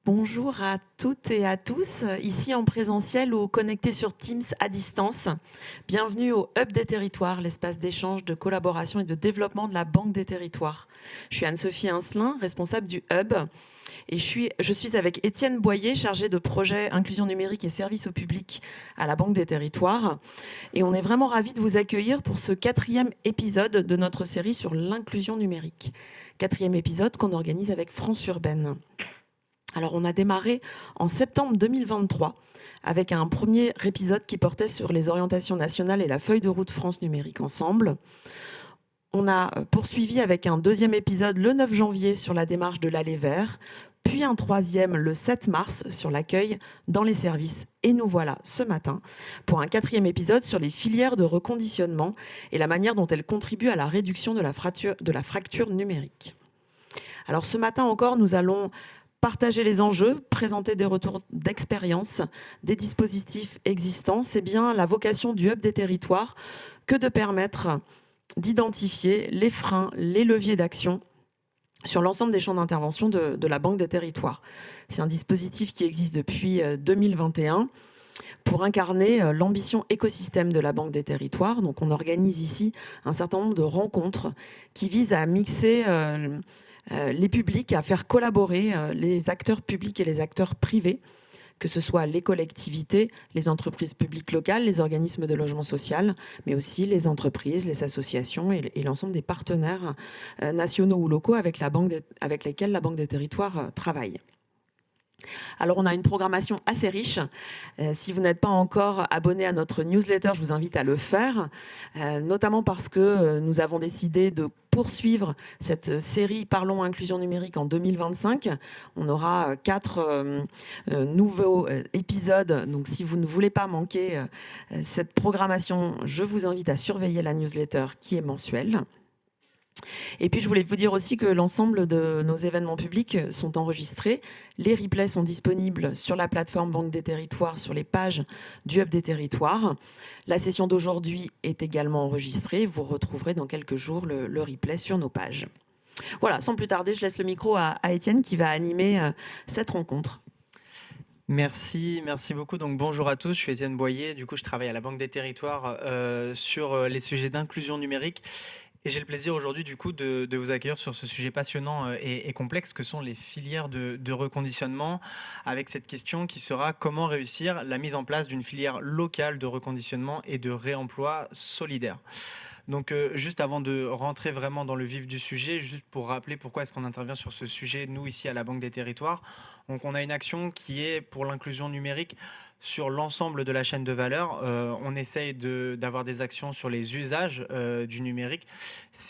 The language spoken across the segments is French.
Bonjour à toutes et à tous, ici en présentiel ou connectés sur Teams à distance. Bienvenue au Hub des Territoires, l'espace d'échange, de collaboration et de développement de la Banque des Territoires. Je suis Anne-Sophie Incelin, responsable du Hub, et je suis avec Étienne Boyer, chargé de projet inclusion numérique et services au public à la Banque des Territoires. Et on est vraiment ravis de vous accueillir pour ce 4e épisode de notre série sur l'inclusion numérique. 4e épisode qu'on organise avec France Urbaine. Alors, on a démarré en septembre 2023 avec un premier épisode qui portait sur les orientations nationales et la feuille de route France Numérique Ensemble. On a poursuivi avec un deuxième épisode le 9 janvier sur la démarche de l'Aller vert, puis un troisième le 7 mars sur l'accueil dans les services. Et nous voilà ce matin pour un 4e épisode sur les filières de reconditionnement et la manière dont elles contribuent à la réduction de la fracture numérique. Alors ce matin encore, nous allons partager les enjeux, présenter des retours d'expérience, des dispositifs existants. C'est bien la vocation du Hub des Territoires que de permettre d'identifier les freins, les leviers d'action sur l'ensemble des champs d'intervention de la Banque des Territoires. C'est un dispositif qui existe depuis 2021 pour incarner l'ambition écosystème de la Banque des Territoires. Donc on organise ici un certain nombre de rencontres qui visent à mixer les publics, à faire collaborer les acteurs publics et les acteurs privés, que ce soit les collectivités, les entreprises publiques locales, les organismes de logement social, mais aussi les entreprises, les associations et l'ensemble des partenaires nationaux ou locaux avec lesquels la Banque des Territoires travaille. Alors, on a une programmation assez riche. Si vous n'êtes pas encore abonné à notre newsletter, je vous invite à le faire, notamment parce que nous avons décidé de poursuivre cette série Parlons Inclusion numérique en 2025. On aura 4 nouveaux épisodes. Donc, si vous ne voulez pas manquer cette programmation, je vous invite à surveiller la newsletter qui est mensuelle. Et puis, je voulais vous dire aussi que l'ensemble de nos événements publics sont enregistrés. Les replays sont disponibles sur la plateforme Banque des Territoires, sur les pages du Hub des Territoires. La session d'aujourd'hui est également enregistrée. Vous retrouverez dans quelques jours le replay sur nos pages. Voilà, sans plus tarder, je laisse le micro à Étienne qui va animer cette rencontre. Merci beaucoup. Donc bonjour à tous, je suis Étienne Boyer. Du coup, je travaille à la Banque des Territoires sur les sujets d'inclusion numérique. Et j'ai le plaisir aujourd'hui du coup de vous accueillir sur ce sujet passionnant et complexe que sont les filières de reconditionnement, avec cette question qui sera comment réussir la mise en place d'une filière locale de reconditionnement et de réemploi solidaire. Donc juste avant de rentrer vraiment dans le vif du sujet, juste pour rappeler pourquoi est-ce qu'on intervient sur ce sujet, nous ici à la Banque des Territoires. Donc on a une action qui est pour l'inclusion numérique sur l'ensemble de la chaîne de valeur. On essaye d'avoir des actions sur les usages du numérique.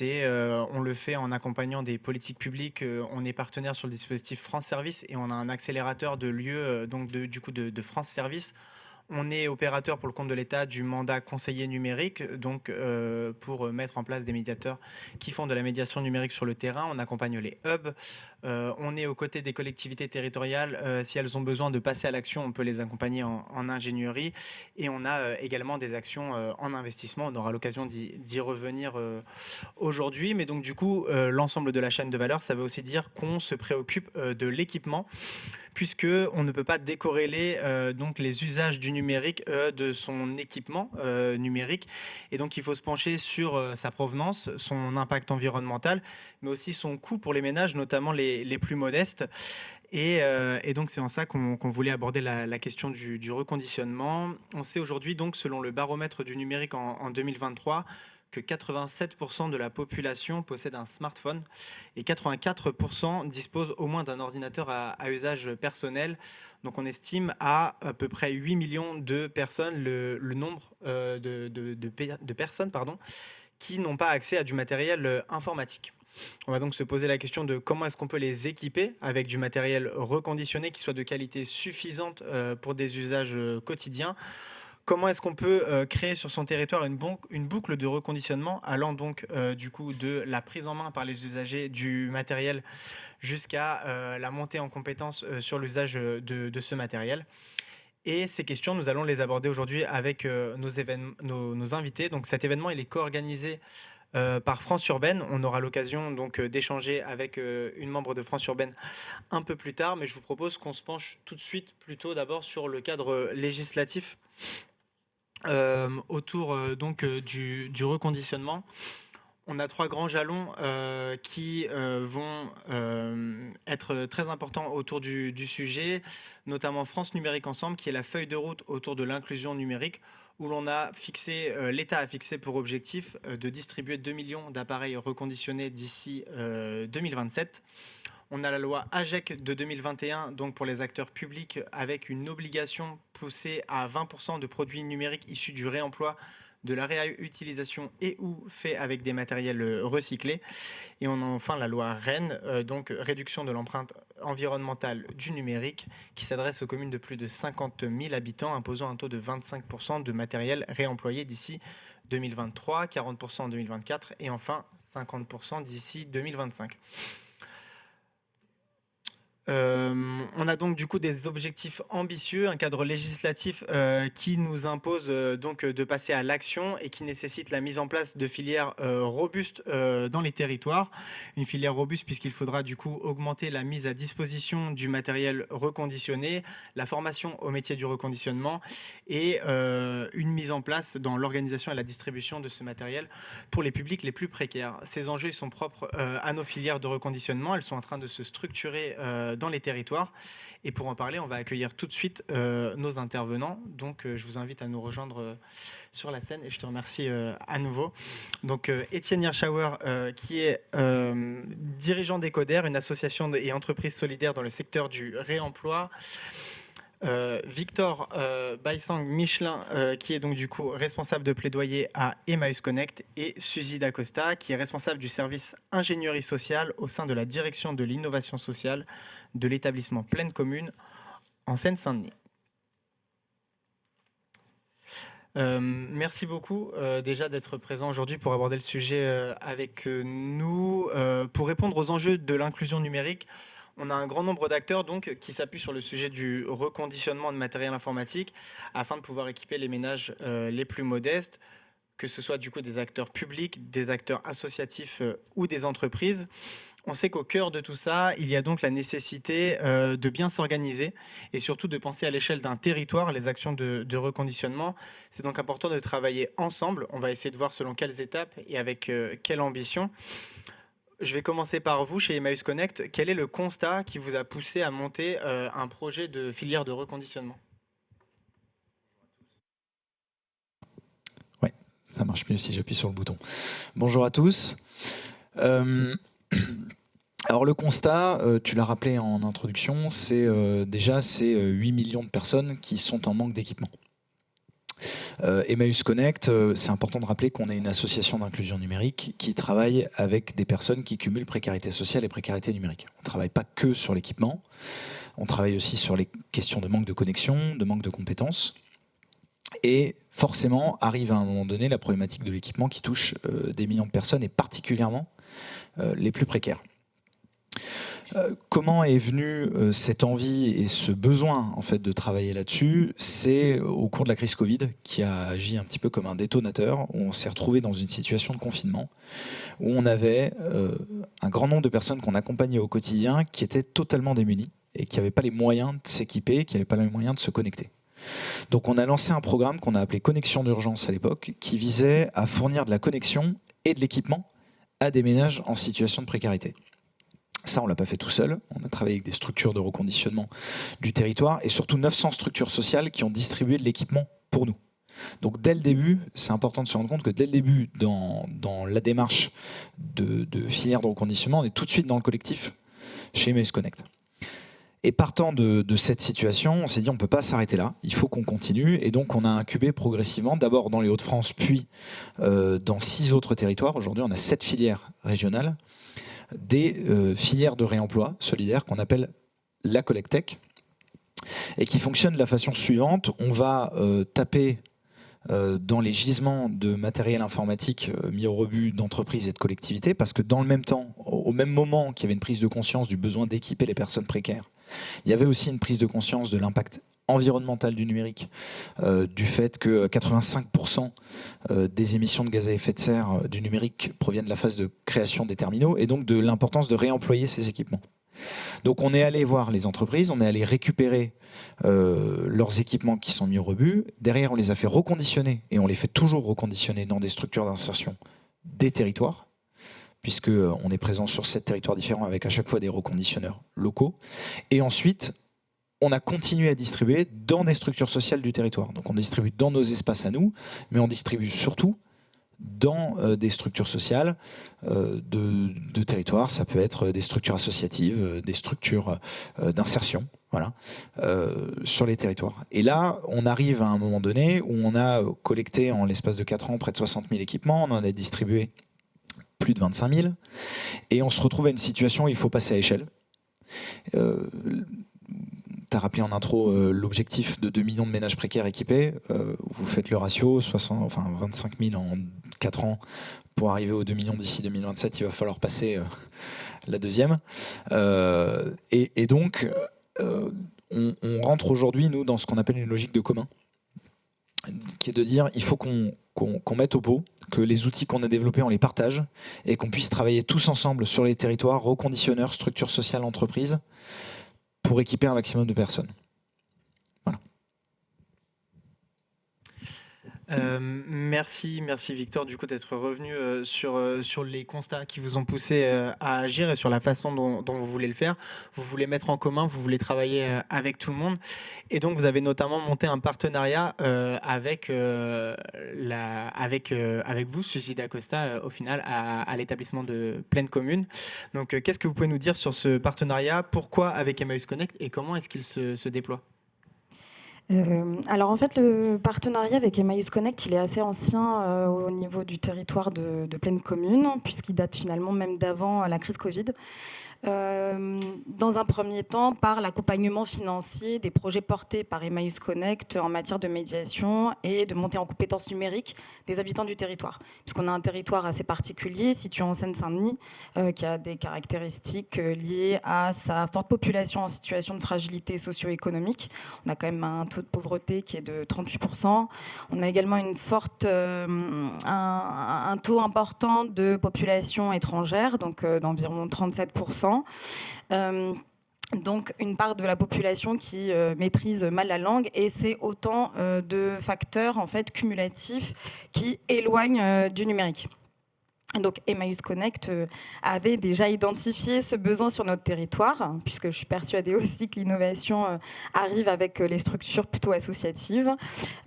On le fait en accompagnant des politiques publiques. On est partenaire sur le dispositif France Service et on a un accélérateur de lieux de France Service. On est opérateur pour le compte de l'État du mandat conseiller numérique, donc pour mettre en place des médiateurs qui font de la médiation numérique sur le terrain. On accompagne les hubs. On est aux côtés des collectivités territoriales. Si elles ont besoin de passer à l'action, on peut les accompagner en ingénierie. Et on a également des actions en investissement. On aura l'occasion d'y revenir aujourd'hui. Mais donc du coup, l'ensemble de la chaîne de valeur, ça veut aussi dire qu'on se préoccupe de l'équipement, puisqu'on ne peut pas décorréler donc les usages du numérique de son équipement numérique. Et donc, il faut se pencher sur sa provenance, son impact environnemental, mais aussi son coût pour les ménages, notamment les plus modestes. Et donc, c'est en ça qu'on voulait aborder la question du reconditionnement. On sait aujourd'hui, donc, selon le baromètre du numérique en 2023, que 87% de la population possède un smartphone et 84% disposent au moins d'un ordinateur à usage personnel. Donc on estime à peu près 8 millions de personnes le nombre de personnes qui n'ont pas accès à du matériel informatique. On va donc se poser la question de comment est-ce qu'on peut les équiper avec du matériel reconditionné qui soit de qualité suffisante pour des usages quotidiens. Comment est-ce qu'on peut créer sur son territoire une boucle de reconditionnement allant donc du coup de la prise en main par les usagers du matériel jusqu'à la montée en compétence sur l'usage de ce matériel. Et ces questions, nous allons les aborder aujourd'hui avec nos invités. Donc cet événement, il est co-organisé par France Urbaine. On aura l'occasion donc d'échanger avec une membre de France Urbaine un peu plus tard, mais je vous propose qu'on se penche tout de suite plutôt d'abord sur le cadre législatif autour du reconditionnement. On a 3 grands jalons qui vont être très importants autour du sujet, notamment France Numérique Ensemble, qui est la feuille de route autour de l'inclusion numérique, où l'on a fixé, l'État a fixé pour objectif de distribuer 2 millions d'appareils reconditionnés d'ici 2027. On a la loi AGEC de 2021, donc pour les acteurs publics, avec une obligation poussée à 20% de produits numériques issus du réemploi, de la réutilisation et ou fait avec des matériels recyclés. Et on a enfin la loi REEN, donc réduction de l'empreinte environnementale du numérique, qui s'adresse aux communes de plus de 50 000 habitants, imposant un taux de 25% de matériel réemployé d'ici 2023, 40% en 2024 et enfin 50% d'ici 2025. On a donc du coup des objectifs ambitieux, un cadre législatif qui nous impose donc de passer à l'action et qui nécessite la mise en place de filières robustes dans les territoires. Une filière robuste puisqu'il faudra du coup augmenter la mise à disposition du matériel reconditionné, la formation au métier du reconditionnement et une mise en place dans l'organisation et la distribution de ce matériel pour les publics les plus précaires. Ces enjeux ils sont propres à nos filières de reconditionnement. Elles sont en train de se structurer dans les territoires. Et pour en parler, on va accueillir tout de suite nos intervenants. Donc, je vous invite à nous rejoindre sur la scène et je te remercie à nouveau. Donc, Étienne Hirschauer, qui est dirigeant d'Ecoder, une association et entreprise solidaire dans le secteur du réemploi. Victor Baisang Michelin, qui est donc du coup responsable de plaidoyer à Emmaüs Connect, et Suzy D'Acosta, qui est responsable du service ingénierie sociale au sein de la direction de l'innovation sociale de l'établissement Pleine Commune en Seine-Saint-Denis. Merci beaucoup déjà d'être présent aujourd'hui pour aborder le sujet avec nous. Pour répondre aux enjeux de l'inclusion numérique, on a un grand nombre d'acteurs donc qui s'appuient sur le sujet du reconditionnement de matériel informatique afin de pouvoir équiper les ménages les plus modestes, que ce soit du coup des acteurs publics, des acteurs associatifs ou des entreprises. On sait qu'au cœur de tout ça, il y a donc la nécessité de bien s'organiser et surtout de penser à l'échelle d'un territoire les actions de reconditionnement. C'est donc important de travailler ensemble. On va essayer de voir selon quelles étapes et avec quelle ambition. Je vais commencer par vous, chez Emmaüs Connect. Quel est le constat qui vous a poussé à monter un projet de filière de reconditionnement ? Ouais, ça marche mieux si j'appuie sur le bouton. Bonjour à tous. Alors le constat, tu l'as rappelé en introduction, c'est 8 millions de personnes qui sont en manque d'équipement. Emmaüs Connect, c'est important de rappeler qu'on est une association d'inclusion numérique qui travaille avec des personnes qui cumulent précarité sociale et précarité numérique. On ne travaille pas que sur l'équipement, on travaille aussi sur les questions de manque de connexion, de manque de compétences. Et forcément, arrive à un moment donné la problématique de l'équipement qui touche des millions de personnes et particulièrement les plus précaires. Comment est venue cette envie et ce besoin en fait de travailler là-dessus? C'est au cours de la crise Covid qui a agi un petit peu comme un détonateur, où on s'est retrouvé dans une situation de confinement, où on avait un grand nombre de personnes qu'on accompagnait au quotidien qui étaient totalement démunies et qui n'avaient pas les moyens de s'équiper, qui n'avaient pas les moyens de se connecter. Donc on a lancé un programme qu'on a appelé Connexion d'urgence à l'époque, qui visait à fournir de la connexion et de l'équipement à des ménages en situation de précarité. Ça, on ne l'a pas fait tout seul. On a travaillé avec des structures de reconditionnement du territoire et surtout 900 structures sociales qui ont distribué de l'équipement pour nous. Donc dès le début, c'est important de se rendre compte que dès le début, dans la démarche de filière de reconditionnement, on est tout de suite dans le collectif chez Emmaüs Connect. Et partant de cette situation, on s'est dit on ne peut pas s'arrêter là, il faut qu'on continue. Et donc on a incubé progressivement, d'abord dans les Hauts-de-France, puis dans 6 autres territoires. Aujourd'hui, on a 7 filières régionales, des filières de réemploi solidaire qu'on appelle la Collectech et qui fonctionne de la façon suivante. On va taper dans les gisements de matériel informatique mis au rebut d'entreprises et de collectivités parce que dans le même temps, au même moment qu'il y avait une prise de conscience du besoin d'équiper les personnes précaires, il y avait aussi une prise de conscience de l'impact environnementale du numérique, du fait que 85% des émissions de gaz à effet de serre du numérique proviennent de la phase de création des terminaux, et donc de l'importance de réemployer ces équipements. Donc on est allé voir les entreprises, on est allé récupérer leurs équipements qui sont mis au rebut. Derrière, on les a fait reconditionner, et on les fait toujours reconditionner dans des structures d'insertion des territoires, puisqu'on est présent sur 7 territoires différents avec à chaque fois des reconditionneurs locaux. Et ensuite, on a continué à distribuer dans des structures sociales du territoire. Donc on distribue dans nos espaces à nous, mais on distribue surtout dans des structures sociales de territoire. Ça peut être des structures associatives, des structures d'insertion, voilà, sur les territoires. Et là, on arrive à un moment donné où on a collecté en l'espace de 4 ans près de 60 000 équipements, on en a distribué plus de 25 000, et on se retrouve à une situation où il faut passer à échelle. Tu as rappelé en intro l'objectif de 2 millions de ménages précaires équipés. Vous faites le ratio, 25 000 en 4 ans pour arriver aux 2 millions d'ici 2027. Il va falloir passer la deuxième. Et donc, on rentre aujourd'hui, nous, dans ce qu'on appelle une logique de commun, qui est de dire il faut qu'on mette au pot, que les outils qu'on a développés, on les partage, et qu'on puisse travailler tous ensemble sur les territoires, reconditionneurs, structures sociales, entreprises, pour équiper un maximum de personnes. Voilà. Merci Victor du coup d'être revenu sur les constats qui vous ont poussé à agir et sur la façon dont vous voulez le faire. Vous voulez mettre en commun, vous voulez travailler avec tout le monde, et donc vous avez notamment monté un partenariat avec vous, Suzy D'Acosta, au final à l'établissement de Pleine Commune. Donc qu'est-ce que vous pouvez nous dire sur ce partenariat? Pourquoi avec Emmaüs Connect et comment est-ce qu'il se déploie? Alors en fait, le partenariat avec Emmaüs Connect, il est assez ancien au niveau du territoire de Pleine Commune, puisqu'il date finalement même d'avant la crise Covid. Dans un premier temps, par l'accompagnement financier des projets portés par Emmaüs Connect en matière de médiation et de montée en compétences numériques des habitants du territoire. Puisqu'on a un territoire assez particulier, situé en Seine-Saint-Denis, qui a des caractéristiques liées à sa forte population en situation de fragilité socio-économique. On a quand même un taux de pauvreté qui est de 38%. On a également un taux important de population étrangère, donc d'environ 37%. Donc une part de la population qui maîtrise mal la langue, et c'est autant de facteurs en fait cumulatifs qui éloignent du numérique. Donc Emmaüs Connect avait déjà identifié ce besoin sur notre territoire, puisque je suis persuadée aussi que l'innovation arrive avec les structures plutôt associatives.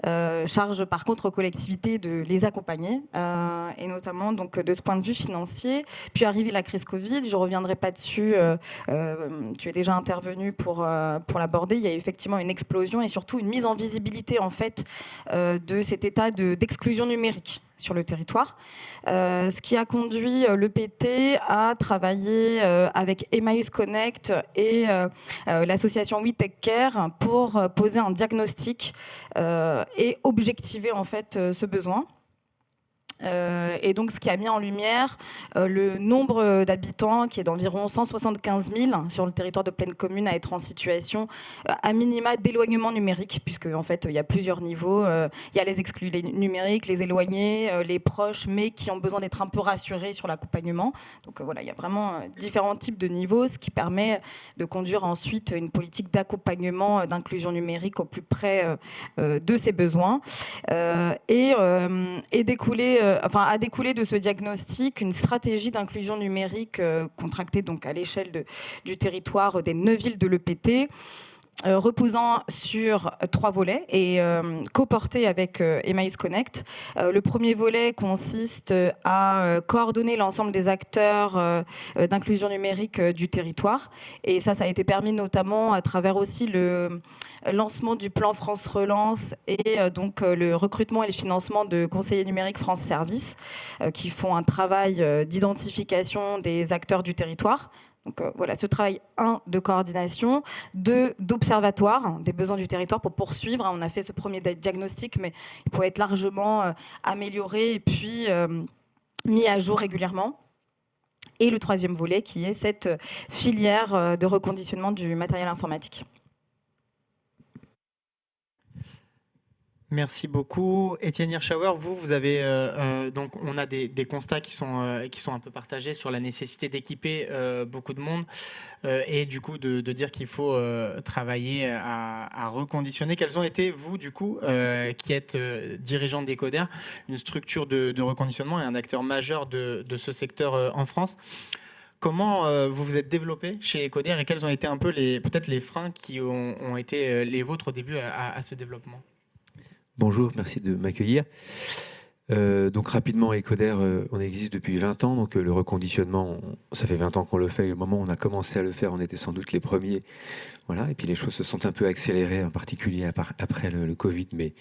Charge par contre aux collectivités de les accompagner, et notamment donc, de ce point de vue financier. Puis arrivée la crise Covid, je ne reviendrai pas dessus, tu es déjà intervenu pour l'aborder. Il y a effectivement une explosion et surtout une mise en visibilité en fait, de cet état d'exclusion numérique sur le territoire, ce qui a conduit l'EPT à travailler avec Emmaüs Connect et l'association We Take Care pour poser un diagnostic et objectiver en fait ce besoin. Et donc ce qui a mis en lumière le nombre d'habitants qui est d'environ 175 000 sur le territoire de Pleine Commune à être en situation à minima d'éloignement numérique, puisque en fait il y a plusieurs niveaux. Il y a les exclus numériques, les éloignés, les proches, mais qui ont besoin d'être un peu rassurés sur l'accompagnement. Donc voilà, il y a vraiment différents types de niveaux, ce qui permet de conduire ensuite une politique d'accompagnement, d'inclusion numérique au plus près de ses besoins, et a découlé de ce diagnostic une stratégie d'inclusion numérique contractée donc à l'échelle du territoire des 9 villes de l'EPT, reposant sur 3 volets et coporté avec Emmaüs Connect. Le premier volet consiste à coordonner l'ensemble des acteurs d'inclusion numérique du territoire, et ça a été permis notamment à travers aussi le lancement du plan France Relance et donc le recrutement et le financement de conseillers numériques France Service qui font un travail d'identification des acteurs du territoire. Donc voilà, ce travail, 1, de coordination, 2, d'observatoire des besoins du territoire pour poursuivre. On a fait ce premier diagnostic, mais il pourrait être largement amélioré et puis mis à jour régulièrement. Et le 3e volet qui est cette filière de reconditionnement du matériel informatique. Merci beaucoup. Étienne Hirschauer, vous avez donc on a des constats qui sont un peu partagés sur la nécessité d'équiper beaucoup de monde et du coup de dire qu'il faut travailler à reconditionner. Quels ont été, vous, du coup, qui êtes dirigeant d'Ecoder, une structure de reconditionnement et un acteur majeur de ce secteur en France? Comment vous vous êtes développé chez Ecoder et quels ont été un peu peut-être les freins qui ont été les vôtres au début à ce développement? Bonjour, merci de m'accueillir. Donc rapidement, Ecoder, on existe depuis 20 ans, donc le reconditionnement, ça fait 20 ans qu'on le fait, et au moment où on a commencé à le faire, on était sans doute les premiers. Voilà, et puis les choses se sont un peu accélérées, en particulier après le Covid, mais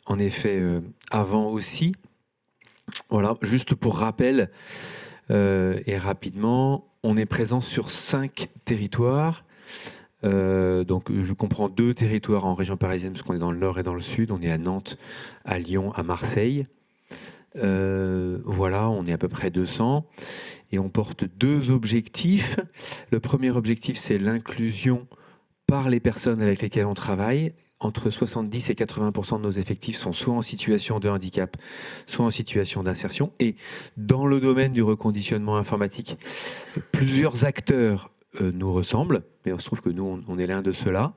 en effet, avant aussi. Voilà, juste pour rappel, et rapidement, on est présent sur 5 territoires. Donc je comprends 2 territoires en région parisienne parce qu'on est dans le nord et dans le sud. On est à Nantes, à Lyon, à Marseille. Voilà, on est à peu près 200 et on porte 2 objectifs. Le premier objectif, c'est l'inclusion par les personnes avec lesquelles on travaille. Entre 70 et 80% de nos effectifs sont soit en situation de handicap, soit en situation d'insertion. Et dans le domaine du reconditionnement informatique, plusieurs acteurs nous ressemblent, mais on se trouve que nous, on est l'un de ceux-là.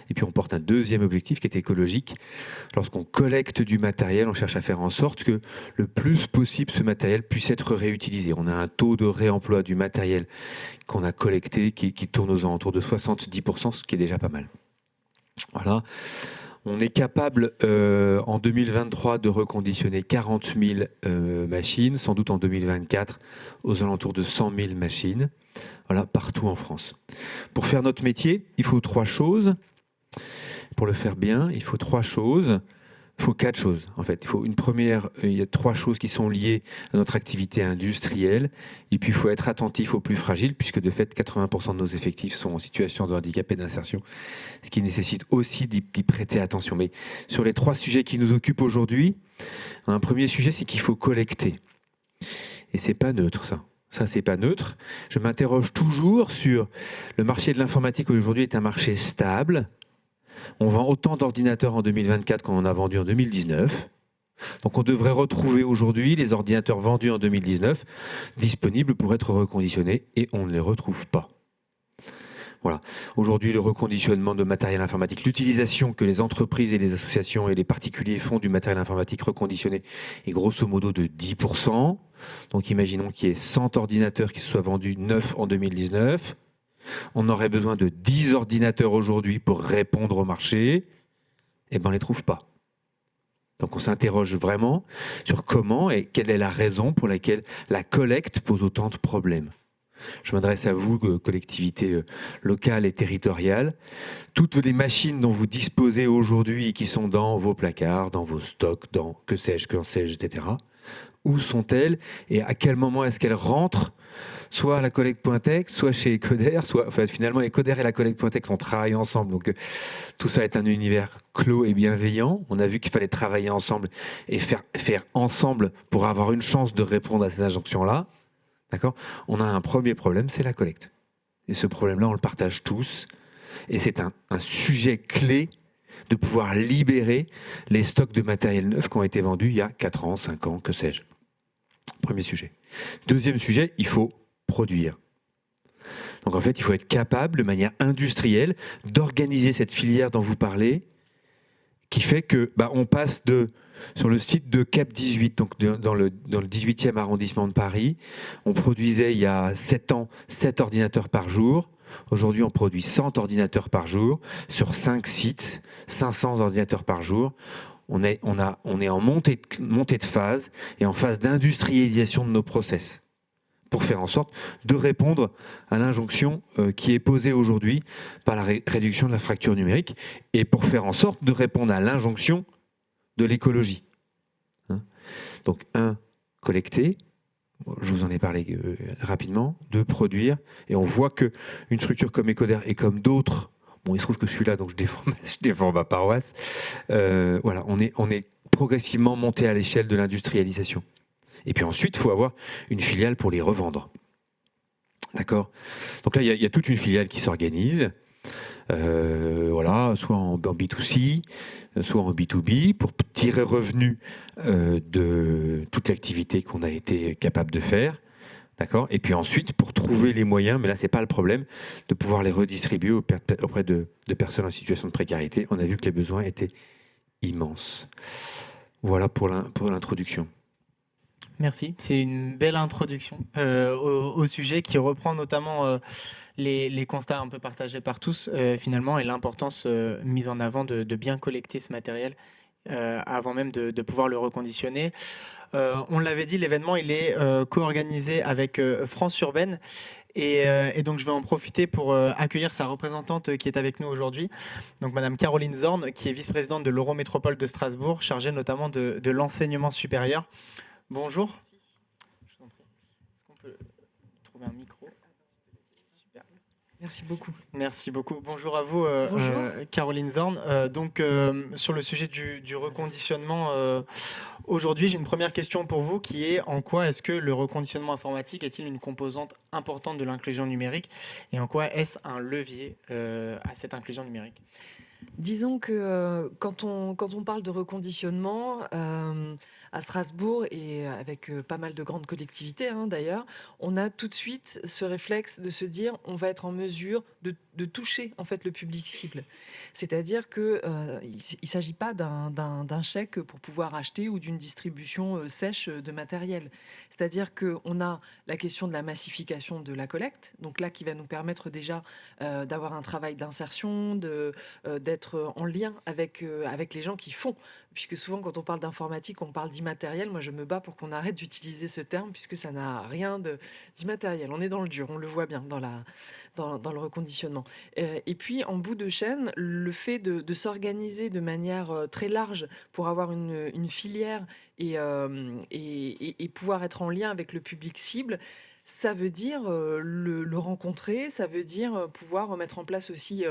Et puis on porte un deuxième objectif qui est écologique. Lorsqu'on collecte du matériel, on cherche à faire en sorte que le plus possible ce matériel puisse être réutilisé. On a un taux de réemploi du matériel qu'on a collecté qui tourne aux alentours de 70%, ce qui est déjà pas mal. Voilà. On est capable en 2023 de reconditionner 40 000 machines, sans doute en 2024 aux alentours de 100 000 machines, voilà, partout en France. Pour faire notre métier, il faut 3 choses. Pour le faire bien, il faut 3 choses. Il faut 4 choses, en fait. Il y a 3 choses qui sont liées à notre activité industrielle. Et puis, il faut être attentif aux plus fragiles, puisque de fait, 80% de nos effectifs sont en situation de handicap et d'insertion, ce qui nécessite aussi d'y prêter attention. Mais sur les 3 sujets qui nous occupent aujourd'hui, un premier sujet, c'est qu'il faut collecter. Et c'est pas neutre, ça. Ça, c'est pas neutre. Je m'interroge toujours sur le marché de l'informatique aujourd'hui est un marché stable. On vend autant d'ordinateurs en 2024 qu'on en a vendu en 2019. Donc on devrait retrouver aujourd'hui les ordinateurs vendus en 2019 disponibles pour être reconditionnés et on ne les retrouve pas. Voilà. Aujourd'hui, le reconditionnement de matériel informatique, l'utilisation que les entreprises et les associations et les particuliers font du matériel informatique reconditionné est grosso modo de 10%. Donc imaginons qu'il y ait 100 ordinateurs qui soient vendus neufs en 2019. On aurait besoin de 10 ordinateurs aujourd'hui pour répondre au marché. Eh bien, on ne les trouve pas. Donc on s'interroge vraiment sur comment et quelle est la raison pour laquelle la collecte pose autant de problèmes. Je m'adresse à vous, collectivités locales et territoriales. Toutes les machines dont vous disposez aujourd'hui et qui sont dans vos placards, dans vos stocks, dans que sais-je, etc. Où sont-elles et à quel moment est-ce qu'elles rentrent soit à la collecte.tech, soit chez Ecoder, finalement Ecoder et la collecte.tech ont travaillé ensemble. Donc tout ça est un univers clos et bienveillant. On a vu qu'il fallait travailler ensemble et faire ensemble pour avoir une chance de répondre à ces injonctions-là. D'accord ? On a un premier problème, c'est la collecte. Et ce problème-là, on le partage tous. Et c'est un sujet clé de pouvoir libérer les stocks de matériel neuf qui ont été vendus il y a 4 ans, 5 ans, que sais-je. Premier sujet. Deuxième sujet, il faut produire. Donc en fait, il faut être capable, de manière industrielle, d'organiser cette filière dont vous parlez, qui fait que on passe sur le site de Cap 18, donc dans le 18e arrondissement de Paris, on produisait il y a 7 ans 7 ordinateurs par jour. Aujourd'hui, on produit 100 ordinateurs par jour sur 5 sites, 500 ordinateurs par jour. On est en montée de phase et en phase d'industrialisation de nos process pour faire en sorte de répondre à l'injonction qui est posée aujourd'hui par la réduction de la fracture numérique et pour faire en sorte de répondre à l'injonction de l'écologie. Donc, 1, collecter. Je vous en ai parlé rapidement. 2, produire. Et on voit qu'une structure comme Ecoder et comme d'autres, bon, il se trouve que je suis là, donc je défends ma paroisse. Voilà, on est progressivement monté à l'échelle de l'industrialisation. Et puis ensuite, il faut avoir une filiale pour les revendre. D'accord ? Donc là, il y a toute une filiale qui s'organise. Voilà, soit en B2C, soit en B2B, pour tirer revenu de toute l'activité qu'on a été capable de faire. D'accord. Et puis ensuite, pour trouver les moyens, mais là, ce n'est pas le problème, de pouvoir les redistribuer auprès de personnes en situation de précarité. On a vu que les besoins étaient immenses. Voilà pour l'introduction. Merci, c'est une belle introduction au sujet qui reprend notamment les constats un peu partagés par tous finalement et l'importance mise en avant de bien collecter ce matériel avant même de pouvoir le reconditionner. On l'avait dit, l'événement il est co-organisé avec France Urbaine et donc je vais en profiter pour accueillir sa représentante qui est avec nous aujourd'hui, donc Madame Caroline Zorn, qui est vice-présidente de l'Eurométropole de Strasbourg, chargée notamment de l'enseignement supérieur. Bonjour. Je vous en prie. Est-ce qu'on peut trouver un micro ? Super. Merci beaucoup. Merci beaucoup. Bonjour à vous, Caroline Zorn. Sur le sujet du reconditionnement, aujourd'hui, j'ai une première question pour vous qui est en quoi est-ce que le reconditionnement informatique est-il une composante importante de l'inclusion numérique et en quoi est-ce un levier à cette inclusion numérique ? Disons que quand on parle de reconditionnement, à Strasbourg et avec pas mal de grandes collectivités d'ailleurs, on a tout de suite ce réflexe de se dire on va être en mesure de toucher en fait le public cible. C'est-à-dire que il s'agit pas d'un chèque pour pouvoir acheter ou d'une distribution sèche de matériel. C'est-à-dire qu'on a la question de la massification de la collecte, donc là qui va nous permettre déjà d'avoir un travail d'insertion, d'être en lien avec les gens qui font. Puisque souvent, quand on parle d'informatique, on parle d'immatériel. Moi, je me bats pour qu'on arrête d'utiliser ce terme, puisque ça n'a rien d'immatériel. On est dans le dur, on le voit bien dans le reconditionnement. Et puis, en bout de chaîne, le fait de s'organiser de manière très large pour avoir une filière et pouvoir être en lien avec le public cible, ça veut dire le rencontrer, ça veut dire pouvoir mettre en place aussi,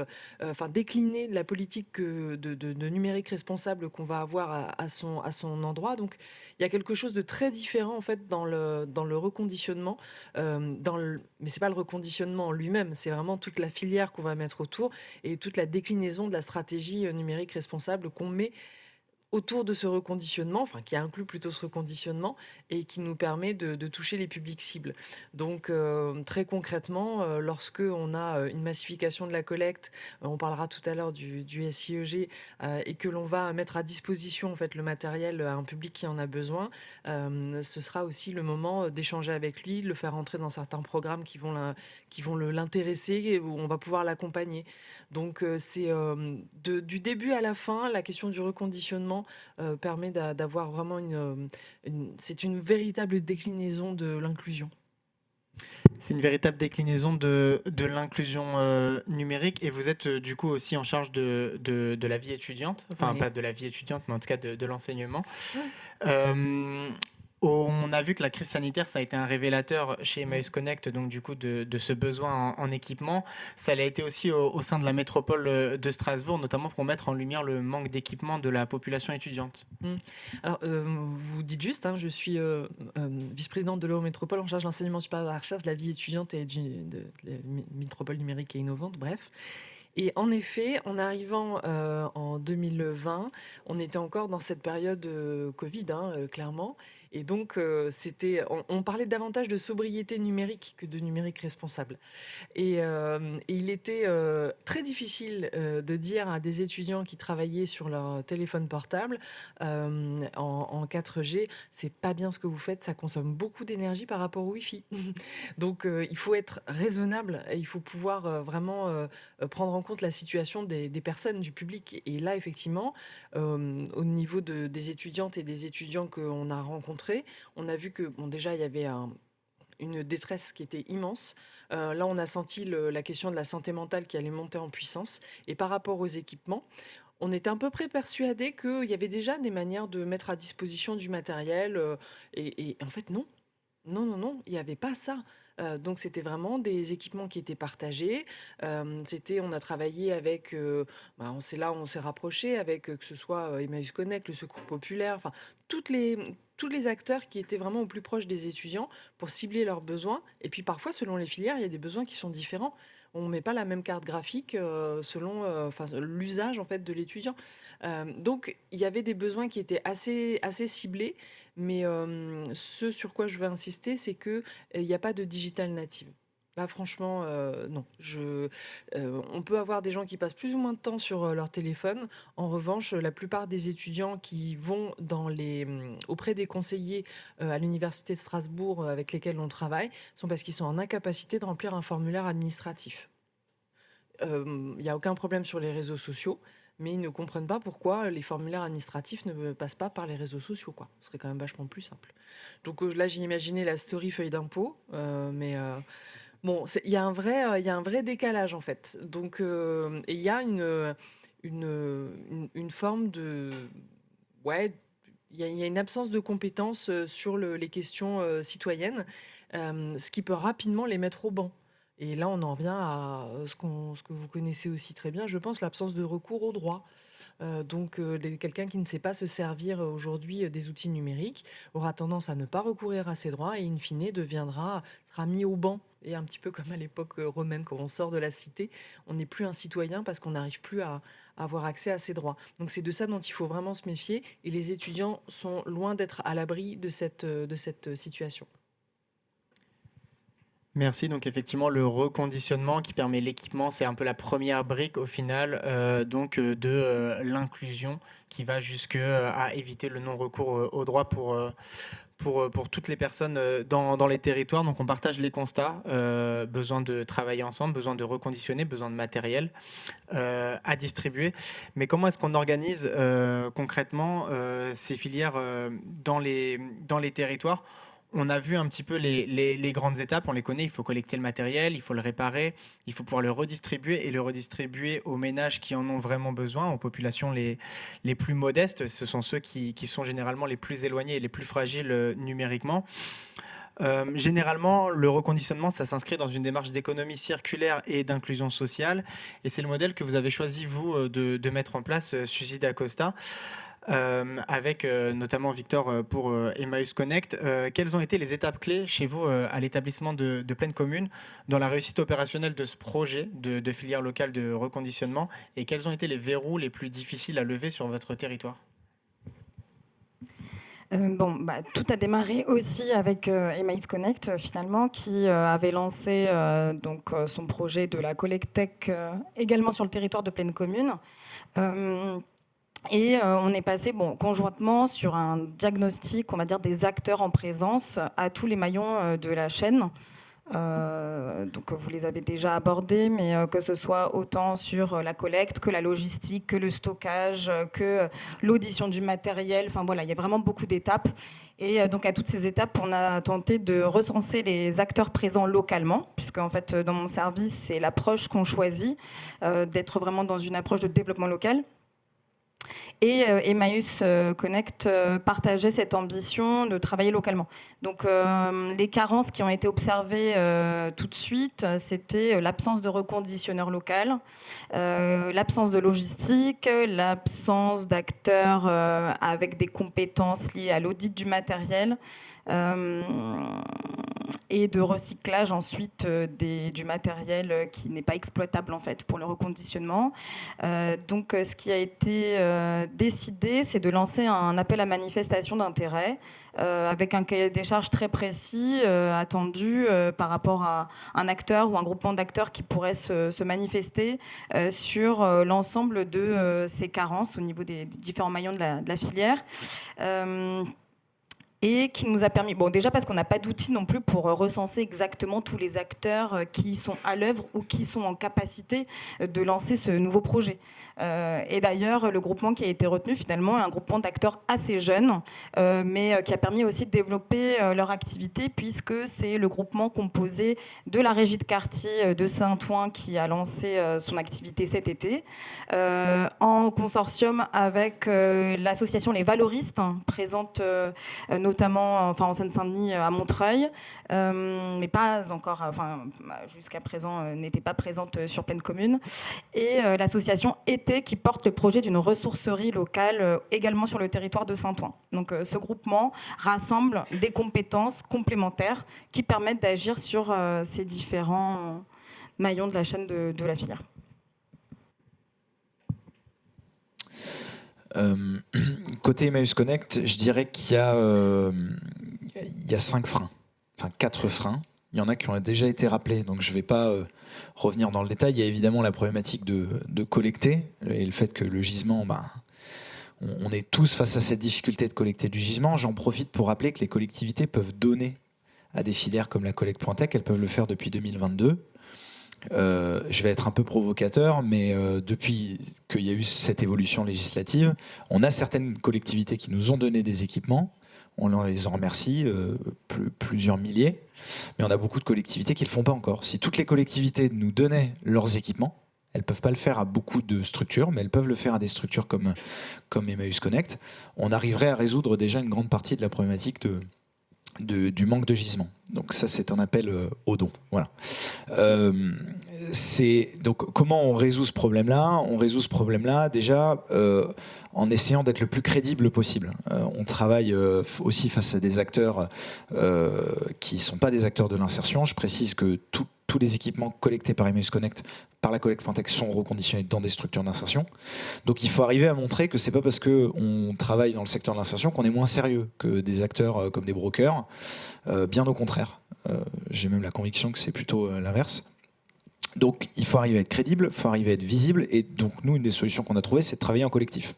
décliner la politique de numérique responsable qu'on va avoir à son endroit. Donc, il y a quelque chose de très différent en fait dans le reconditionnement. Mais c'est pas le reconditionnement en lui-même, c'est vraiment toute la filière qu'on va mettre autour et toute la déclinaison de la stratégie numérique responsable qu'on met autour de ce reconditionnement, qui inclut plutôt ce reconditionnement et qui nous permet de toucher les publics cibles. Donc très concrètement, lorsque on a une massification de la collecte, on parlera tout à l'heure du SIEG, et que l'on va mettre à disposition en fait le matériel à un public qui en a besoin, ce sera aussi le moment d'échanger avec lui, de le faire entrer dans certains programmes qui vont l'intéresser, où on va pouvoir l'accompagner. Donc c'est du début à la fin, la question du reconditionnement permet d'avoir vraiment c'est une véritable déclinaison de l'inclusion. C'est une véritable déclinaison de l'inclusion numérique et vous êtes du coup aussi en charge de la vie étudiante, enfin Oui. pas de la vie étudiante mais en tout cas de l'enseignement. Oui. On a vu que la crise sanitaire, ça a été un révélateur chez Emmaüs Connect, donc du coup de ce besoin en équipement. Ça l'a été aussi au sein de la métropole de Strasbourg, notamment pour mettre en lumière le manque d'équipement de la population étudiante. Alors, vous dites juste, je suis vice-présidente de l'Eurométropole en charge de l'enseignement supérieur de la recherche, de la vie étudiante et de la métropole numérique et innovante, bref. Et en effet, en arrivant en 2020, on était encore dans cette période Covid, clairement. Et donc, on parlait davantage de sobriété numérique que de numérique responsable. Et il était très difficile de dire à des étudiants qui travaillaient sur leur téléphone portable en 4G, c'est pas bien ce que vous faites, ça consomme beaucoup d'énergie par rapport au Wi-Fi. Donc, il faut être raisonnable et il faut pouvoir vraiment prendre en compte la situation des personnes, du public. Et là, effectivement, au niveau des étudiantes et des étudiants qu'on a rencontrés, on a vu que, déjà, il y avait une détresse qui était immense. Là, on a senti la question de la santé mentale qui allait monter en puissance. Et par rapport aux équipements, on était à peu près persuadés qu'il y avait déjà des manières de mettre à disposition du matériel. Et en fait, non. Non, il n'y avait pas ça. Donc c'était vraiment des équipements qui étaient partagés. On a travaillé avec, on s'est rapproché avec que ce soit Emmaüs Connect, le Secours Populaire, enfin tous les acteurs qui étaient vraiment au plus proche des étudiants pour cibler leurs besoins. Et puis parfois, selon les filières, il y a des besoins qui sont différents. On met pas la même carte graphique selon l'usage en fait de l'étudiant. Donc il y avait des besoins qui étaient assez ciblés, mais ce sur quoi je veux insister, c'est que il n'y a pas de digital native. Là, franchement, non. On peut avoir des gens qui passent plus ou moins de temps sur leur téléphone. En revanche, la plupart des étudiants qui vont auprès des conseillers à l'Université de Strasbourg avec lesquels on travaille sont parce qu'ils sont en incapacité de remplir un formulaire administratif. Il n'y a aucun problème sur les réseaux sociaux, mais ils ne comprennent pas pourquoi les formulaires administratifs ne passent pas par les réseaux sociaux, quoi. Ce serait quand même vachement plus simple. Donc là, j'ai imaginé la story feuille d'impôt, mais... Bon, il y a un vrai décalage en fait. Donc, et il y a une forme de, ouais, il y a une absence de compétences sur les questions citoyennes, ce qui peut rapidement les mettre au banc. Et là, on en revient à ce que vous connaissez aussi très bien, je pense, l'absence de recours au droit. Donc, quelqu'un qui ne sait pas se servir aujourd'hui des outils numériques aura tendance à ne pas recourir à ses droits et, in fine, sera mis au banc. Et un petit peu comme à l'époque romaine, quand on sort de la cité, on n'est plus un citoyen parce qu'on n'arrive plus à avoir accès à ses droits. Donc, c'est de ça dont il faut vraiment se méfier. Et les étudiants sont loin d'être à l'abri de cette situation. Merci. Donc effectivement, le reconditionnement qui permet l'équipement, c'est un peu la première brique au final de l'inclusion qui va à éviter le non-recours au droit pour toutes les personnes dans les territoires. Donc on partage les constats, besoin de travailler ensemble, besoin de reconditionner, besoin de matériel à distribuer. Mais comment est-ce qu'on organise concrètement ces filières dans les territoires ? On a vu un petit peu les grandes étapes, on les connaît, il faut collecter le matériel, il faut le réparer, il faut pouvoir le redistribuer et le redistribuer aux ménages qui en ont vraiment besoin, aux populations les plus modestes. Ce sont ceux qui sont généralement les plus éloignés et les plus fragiles numériquement. Généralement, le reconditionnement, ça s'inscrit dans une démarche d'économie circulaire et d'inclusion sociale. Et c'est le modèle que vous avez choisi, vous, de mettre en place, Suzy D'Acosta. Avec notamment Victor pour Emmaüs Connect. Quelles ont été les étapes clés chez vous à l'établissement de Plaine Commune dans la réussite opérationnelle de ce projet de filière locale de reconditionnement et quels ont été les verrous les plus difficiles à lever sur votre territoire ? Tout a démarré aussi avec Emmaüs Connect, finalement, qui avait lancé son projet de la collecte tech également sur le territoire de Plaine Commune. Et on est passé conjointement sur un diagnostic, on va dire, des acteurs en présence à tous les maillons de la chaîne. Donc vous les avez déjà abordés, mais que ce soit autant sur la collecte que la logistique, que le stockage, que l'audition du matériel. Enfin voilà, il y a vraiment beaucoup d'étapes. Et donc à toutes ces étapes, on a tenté de recenser les acteurs présents localement, puisque en fait dans mon service, c'est l'approche qu'on choisit, d'être vraiment dans une approche de développement local. Et Emmaüs Connect partageait cette ambition de travailler localement. Donc les carences qui ont été observées tout de suite, c'était l'absence de reconditionneur local, l'absence de logistique, l'absence d'acteurs avec des compétences liées à l'audit du matériel, et de recyclage ensuite du matériel qui n'est pas exploitable en fait pour le reconditionnement. Donc ce qui a été décidé, c'est de lancer un appel à manifestation d'intérêt avec un cahier des charges très précis attendu par rapport à un acteur ou un groupement d'acteurs qui pourrait se manifester sur l'ensemble de ces carences au niveau des différents maillons de la filière. Et qui nous a permis, déjà parce qu'on n'a pas d'outils non plus pour recenser exactement tous les acteurs qui sont à l'œuvre ou qui sont en capacité de lancer ce nouveau projet. Et d'ailleurs, le groupement qui a été retenu finalement est un groupement d'acteurs assez jeunes, mais qui a permis aussi de développer leur activité, puisque c'est le groupement composé de la régie de quartier de Saint-Ouen qui a lancé son activité cet été, en consortium avec l'association Les Valoristes, présente notamment en Seine-Saint-Denis à Montreuil, mais pas encore, jusqu'à présent n'était pas présente sur Plaine Commune, et l'association Été qui porte le projet d'une ressourcerie locale également sur le territoire de Saint-Ouen. Donc ce groupement rassemble des compétences complémentaires qui permettent d'agir sur ces différents maillons de la chaîne de la filière. Côté Emmaüs Connect, je dirais qu'il y a 5 freins, enfin 4 freins. Il y en a qui ont déjà été rappelés, donc je ne vais pas revenir dans le détail. Il y a évidemment la problématique de collecter et le fait que le gisement, on est tous face à cette difficulté de collecter du gisement. J'en profite pour rappeler que les collectivités peuvent donner à des filières comme la collecte.tech, elles peuvent le faire depuis 2022. Je vais être un peu provocateur, mais depuis qu'il y a eu cette évolution législative, on a certaines collectivités qui nous ont donné des équipements. On les en remercie, plusieurs milliers, mais on a beaucoup de collectivités qui ne le font pas encore. Si toutes les collectivités nous donnaient leurs équipements, elles ne peuvent pas le faire à beaucoup de structures, mais elles peuvent le faire à des structures comme Emmaüs Connect, on arriverait à résoudre déjà une grande partie de la problématique du manque de gisement. Donc ça, c'est un appel au don. Voilà. Donc comment on résout ce problème-là ? On résout ce problème-là déjà en essayant d'être le plus crédible possible. On travaille aussi face à des acteurs qui ne sont pas des acteurs de l'insertion. Je précise que tous les équipements collectés par Emmaüs Connect, par la collecte.tech, sont reconditionnés dans des structures d'insertion. Donc il faut arriver à montrer que c'est pas parce qu'on travaille dans le secteur de l'insertion qu'on est moins sérieux que des acteurs comme des brokers. Bien au contraire. J'ai même la conviction que c'est plutôt l'inverse. Donc il faut arriver à être crédible, il faut arriver à être visible. Et donc nous, une des solutions qu'on a trouvées, c'est de travailler en collectif.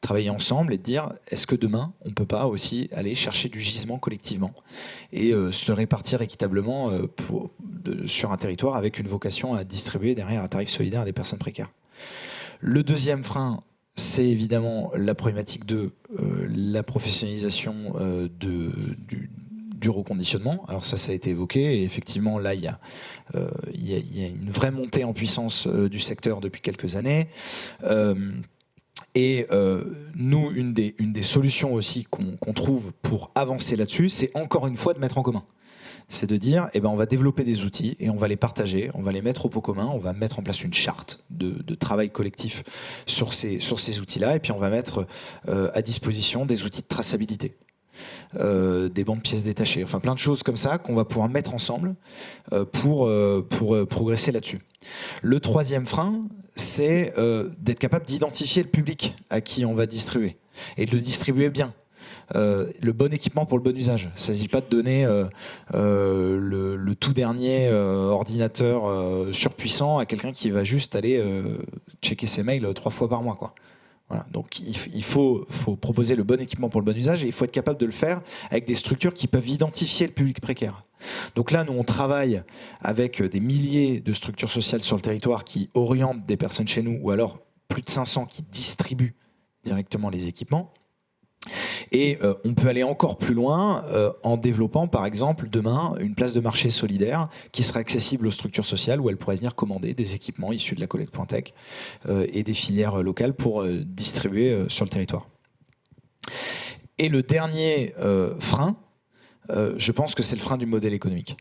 Travailler ensemble et de dire, est-ce que demain, on ne peut pas aussi aller chercher du gisement collectivement et se le répartir équitablement sur un territoire avec une vocation à distribuer derrière un tarif solidaire à des personnes précaires. Le deuxième frein, c'est évidemment la problématique de la professionnalisation du reconditionnement. Alors ça a été évoqué, et effectivement là il y a une vraie montée en puissance du secteur depuis quelques années. Nous, une des solutions aussi qu'on trouve pour avancer là-dessus, c'est encore une fois de mettre en commun. C'est de dire, on va développer des outils et on va les partager, on va les mettre au pot commun, on va mettre en place une charte de travail collectif sur ces outils-là, et puis on va mettre à disposition des outils de traçabilité. Des banques de pièces détachées, enfin plein de choses comme ça qu'on va pouvoir mettre ensemble pour progresser là-dessus. Le troisième frein, c'est d'être capable d'identifier le public à qui on va distribuer et de le distribuer bien. Le bon équipement pour le bon usage. Il ne s'agit pas de donner le tout dernier ordinateur surpuissant à quelqu'un qui va juste aller checker ses mails 3 fois par mois, quoi. Voilà. Donc il faut proposer le bon équipement pour le bon usage, et il faut être capable de le faire avec des structures qui peuvent identifier le public précaire. Donc là, nous, on travaille avec des milliers de structures sociales sur le territoire qui orientent des personnes chez nous, ou alors plus de 500 qui distribuent directement les équipements. Et on peut aller encore plus loin en développant, par exemple, demain, une place de marché solidaire qui sera accessible aux structures sociales, où elles pourraient venir commander des équipements issus de la collecte.tech et des filières locales pour distribuer sur le territoire. Et le dernier frein, je pense que c'est le frein du modèle économique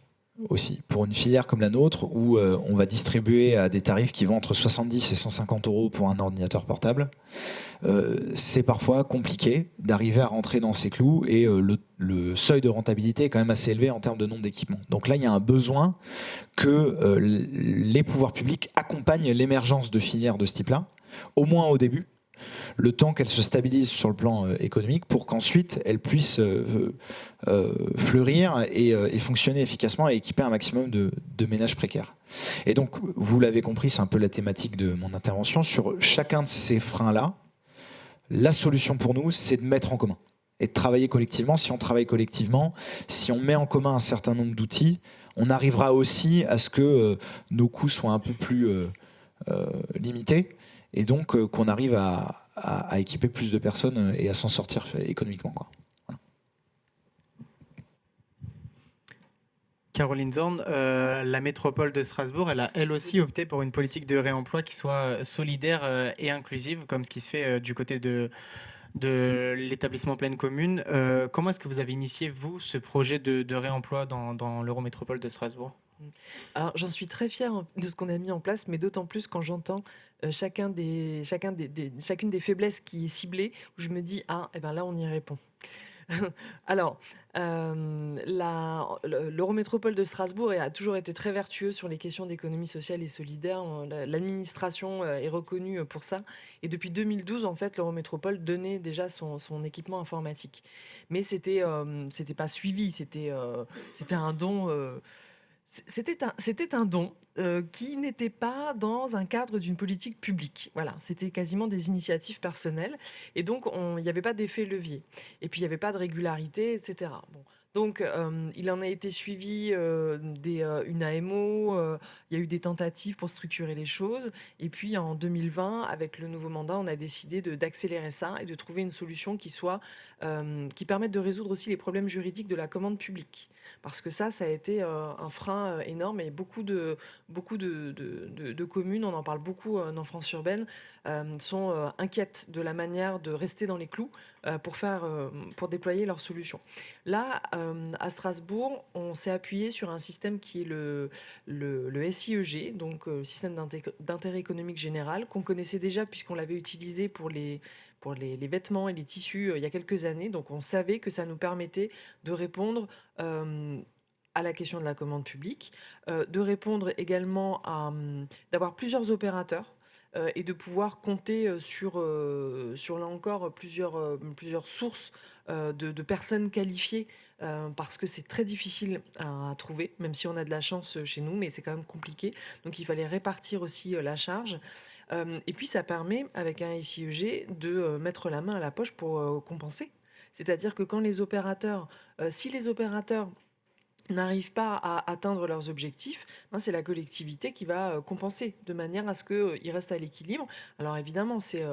aussi. Pour une filière comme la nôtre, où on va distribuer à des tarifs qui vont entre 70 et 150 € pour un ordinateur portable, c'est parfois compliqué d'arriver à rentrer dans ces clous, et le seuil de rentabilité est quand même assez élevé en termes de nombre d'équipements. Donc là, il y a un besoin que les pouvoirs publics accompagnent l'émergence de filières de ce type-là, au moins au début, le temps qu'elle se stabilise sur le plan économique, pour qu'ensuite elle puisse fleurir et fonctionner efficacement et équiper un maximum de ménages précaires. Et donc, vous l'avez compris, c'est un peu la thématique de mon intervention. Sur chacun de ces freins-là, la solution pour nous, c'est de mettre en commun et de travailler collectivement. Si on travaille collectivement, si on met en commun un certain nombre d'outils, on arrivera aussi à ce que nos coûts soient un peu plus limités, et donc qu'on arrive à équiper plus de personnes et à s'en sortir économiquement, quoi. Voilà. Caroline Zorn, la métropole de Strasbourg, elle a elle aussi opté pour une politique de réemploi qui soit solidaire et inclusive, comme ce qui se fait du côté de l'établissement Pleine Commune. Comment est-ce que vous avez initié, vous, ce projet de réemploi dans l'Eurométropole de Strasbourg ? Alors, j'en suis très fière de ce qu'on a mis en place, mais d'autant plus quand j'entends chacune des faiblesses qui est ciblée, où je me dis, là, on y répond. Alors, l'Eurométropole de Strasbourg a toujours été très vertueux sur les questions d'économie sociale et solidaire. L'administration est reconnue pour ça. Et depuis 2012, en fait, l'Eurométropole donnait déjà son équipement informatique. Mais c'était pas suivi, c'était un don. C'était un don qui n'était pas dans un cadre d'une politique publique. Voilà, c'était quasiment des initiatives personnelles. Et donc, il n'y avait pas d'effet levier. Et puis, il n'y avait pas de régularité, etc. Bon. Donc, il en a été suivi une AMO, il y a eu des tentatives pour structurer les choses. Et puis, en 2020, avec le nouveau mandat, on a décidé d'accélérer ça et de trouver une solution qui permette de résoudre aussi les problèmes juridiques de la commande publique. Parce que ça a été un frein énorme et beaucoup de communes, on en parle beaucoup dans France urbaine, sont inquiètes de la manière de rester dans les clous pour déployer leurs solutions. Là, à Strasbourg, on s'est appuyé sur un système qui est le SIEG, donc système d'intérêt économique général, qu'on connaissait déjà puisqu'on l'avait utilisé pour les vêtements et les tissus il y a quelques années. Donc on savait que ça nous permettait de répondre à la question de la commande publique, de répondre également d'avoir plusieurs opérateurs et de pouvoir compter sur là encore plusieurs sources de personnes qualifiées parce que c'est très difficile à trouver, même si on a de la chance chez nous, mais c'est quand même compliqué. Donc il fallait répartir aussi la charge. Et puis ça permet, avec un SIEG, de mettre la main à la poche pour compenser. C'est-à-dire que quand si les opérateurs n'arrivent pas à atteindre leurs objectifs, c'est la collectivité qui va compenser de manière à ce qu'ils restent à l'équilibre. Alors évidemment, c'est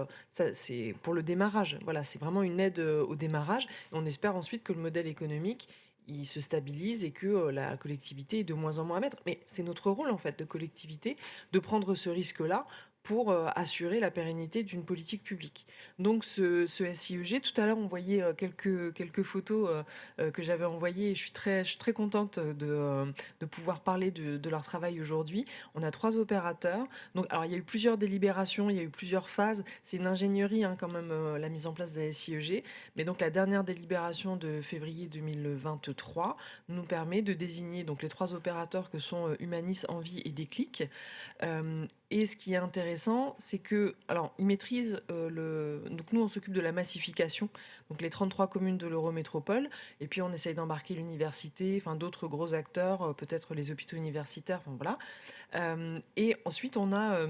pour le démarrage. Voilà, c'est vraiment une aide au démarrage. Et on espère ensuite que le modèle économique il se stabilise et que la collectivité est de moins en moins à mettre. Mais c'est notre rôle en fait de collectivité de prendre ce risque-là pour assurer la pérennité d'une politique publique. Donc ce SIEG, tout à l'heure on voyait quelques photos que j'avais envoyées et je suis très contente de pouvoir parler de leur travail aujourd'hui. On a 3 opérateurs. Donc, alors il y a eu plusieurs délibérations, il y a eu plusieurs phases. C'est une ingénierie quand même la mise en place d'un SIEG. Mais donc la dernière délibération de février 2023 nous permet de désigner donc les 3 opérateurs que sont Humanis, Envie et Déclic. Et ce qui est intéressant, c'est que, alors, ils maîtrisent donc nous, on s'occupe de la massification, donc les 33 communes de l'Eurométropole, et puis on essaye d'embarquer l'université, enfin d'autres gros acteurs, peut-être les hôpitaux universitaires, enfin voilà. Et ensuite, on a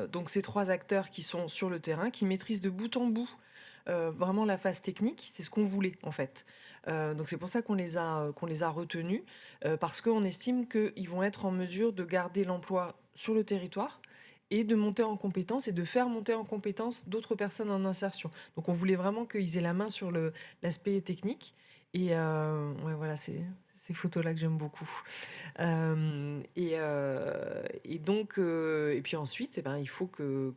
donc ces 3 acteurs qui sont sur le terrain, qui maîtrisent de bout en bout vraiment la phase technique, c'est ce qu'on voulait en fait. Donc c'est pour ça qu'on les a retenus, parce qu'on estime qu'ils vont être en mesure de garder l'emploi sur le territoire et de monter en compétences et de faire monter en compétences d'autres personnes en insertion. Donc on voulait vraiment qu'ils aient la main sur l'aspect technique. Et ouais, voilà, c'est ces photos-là que j'aime beaucoup. Et donc, et puis ensuite, il faut que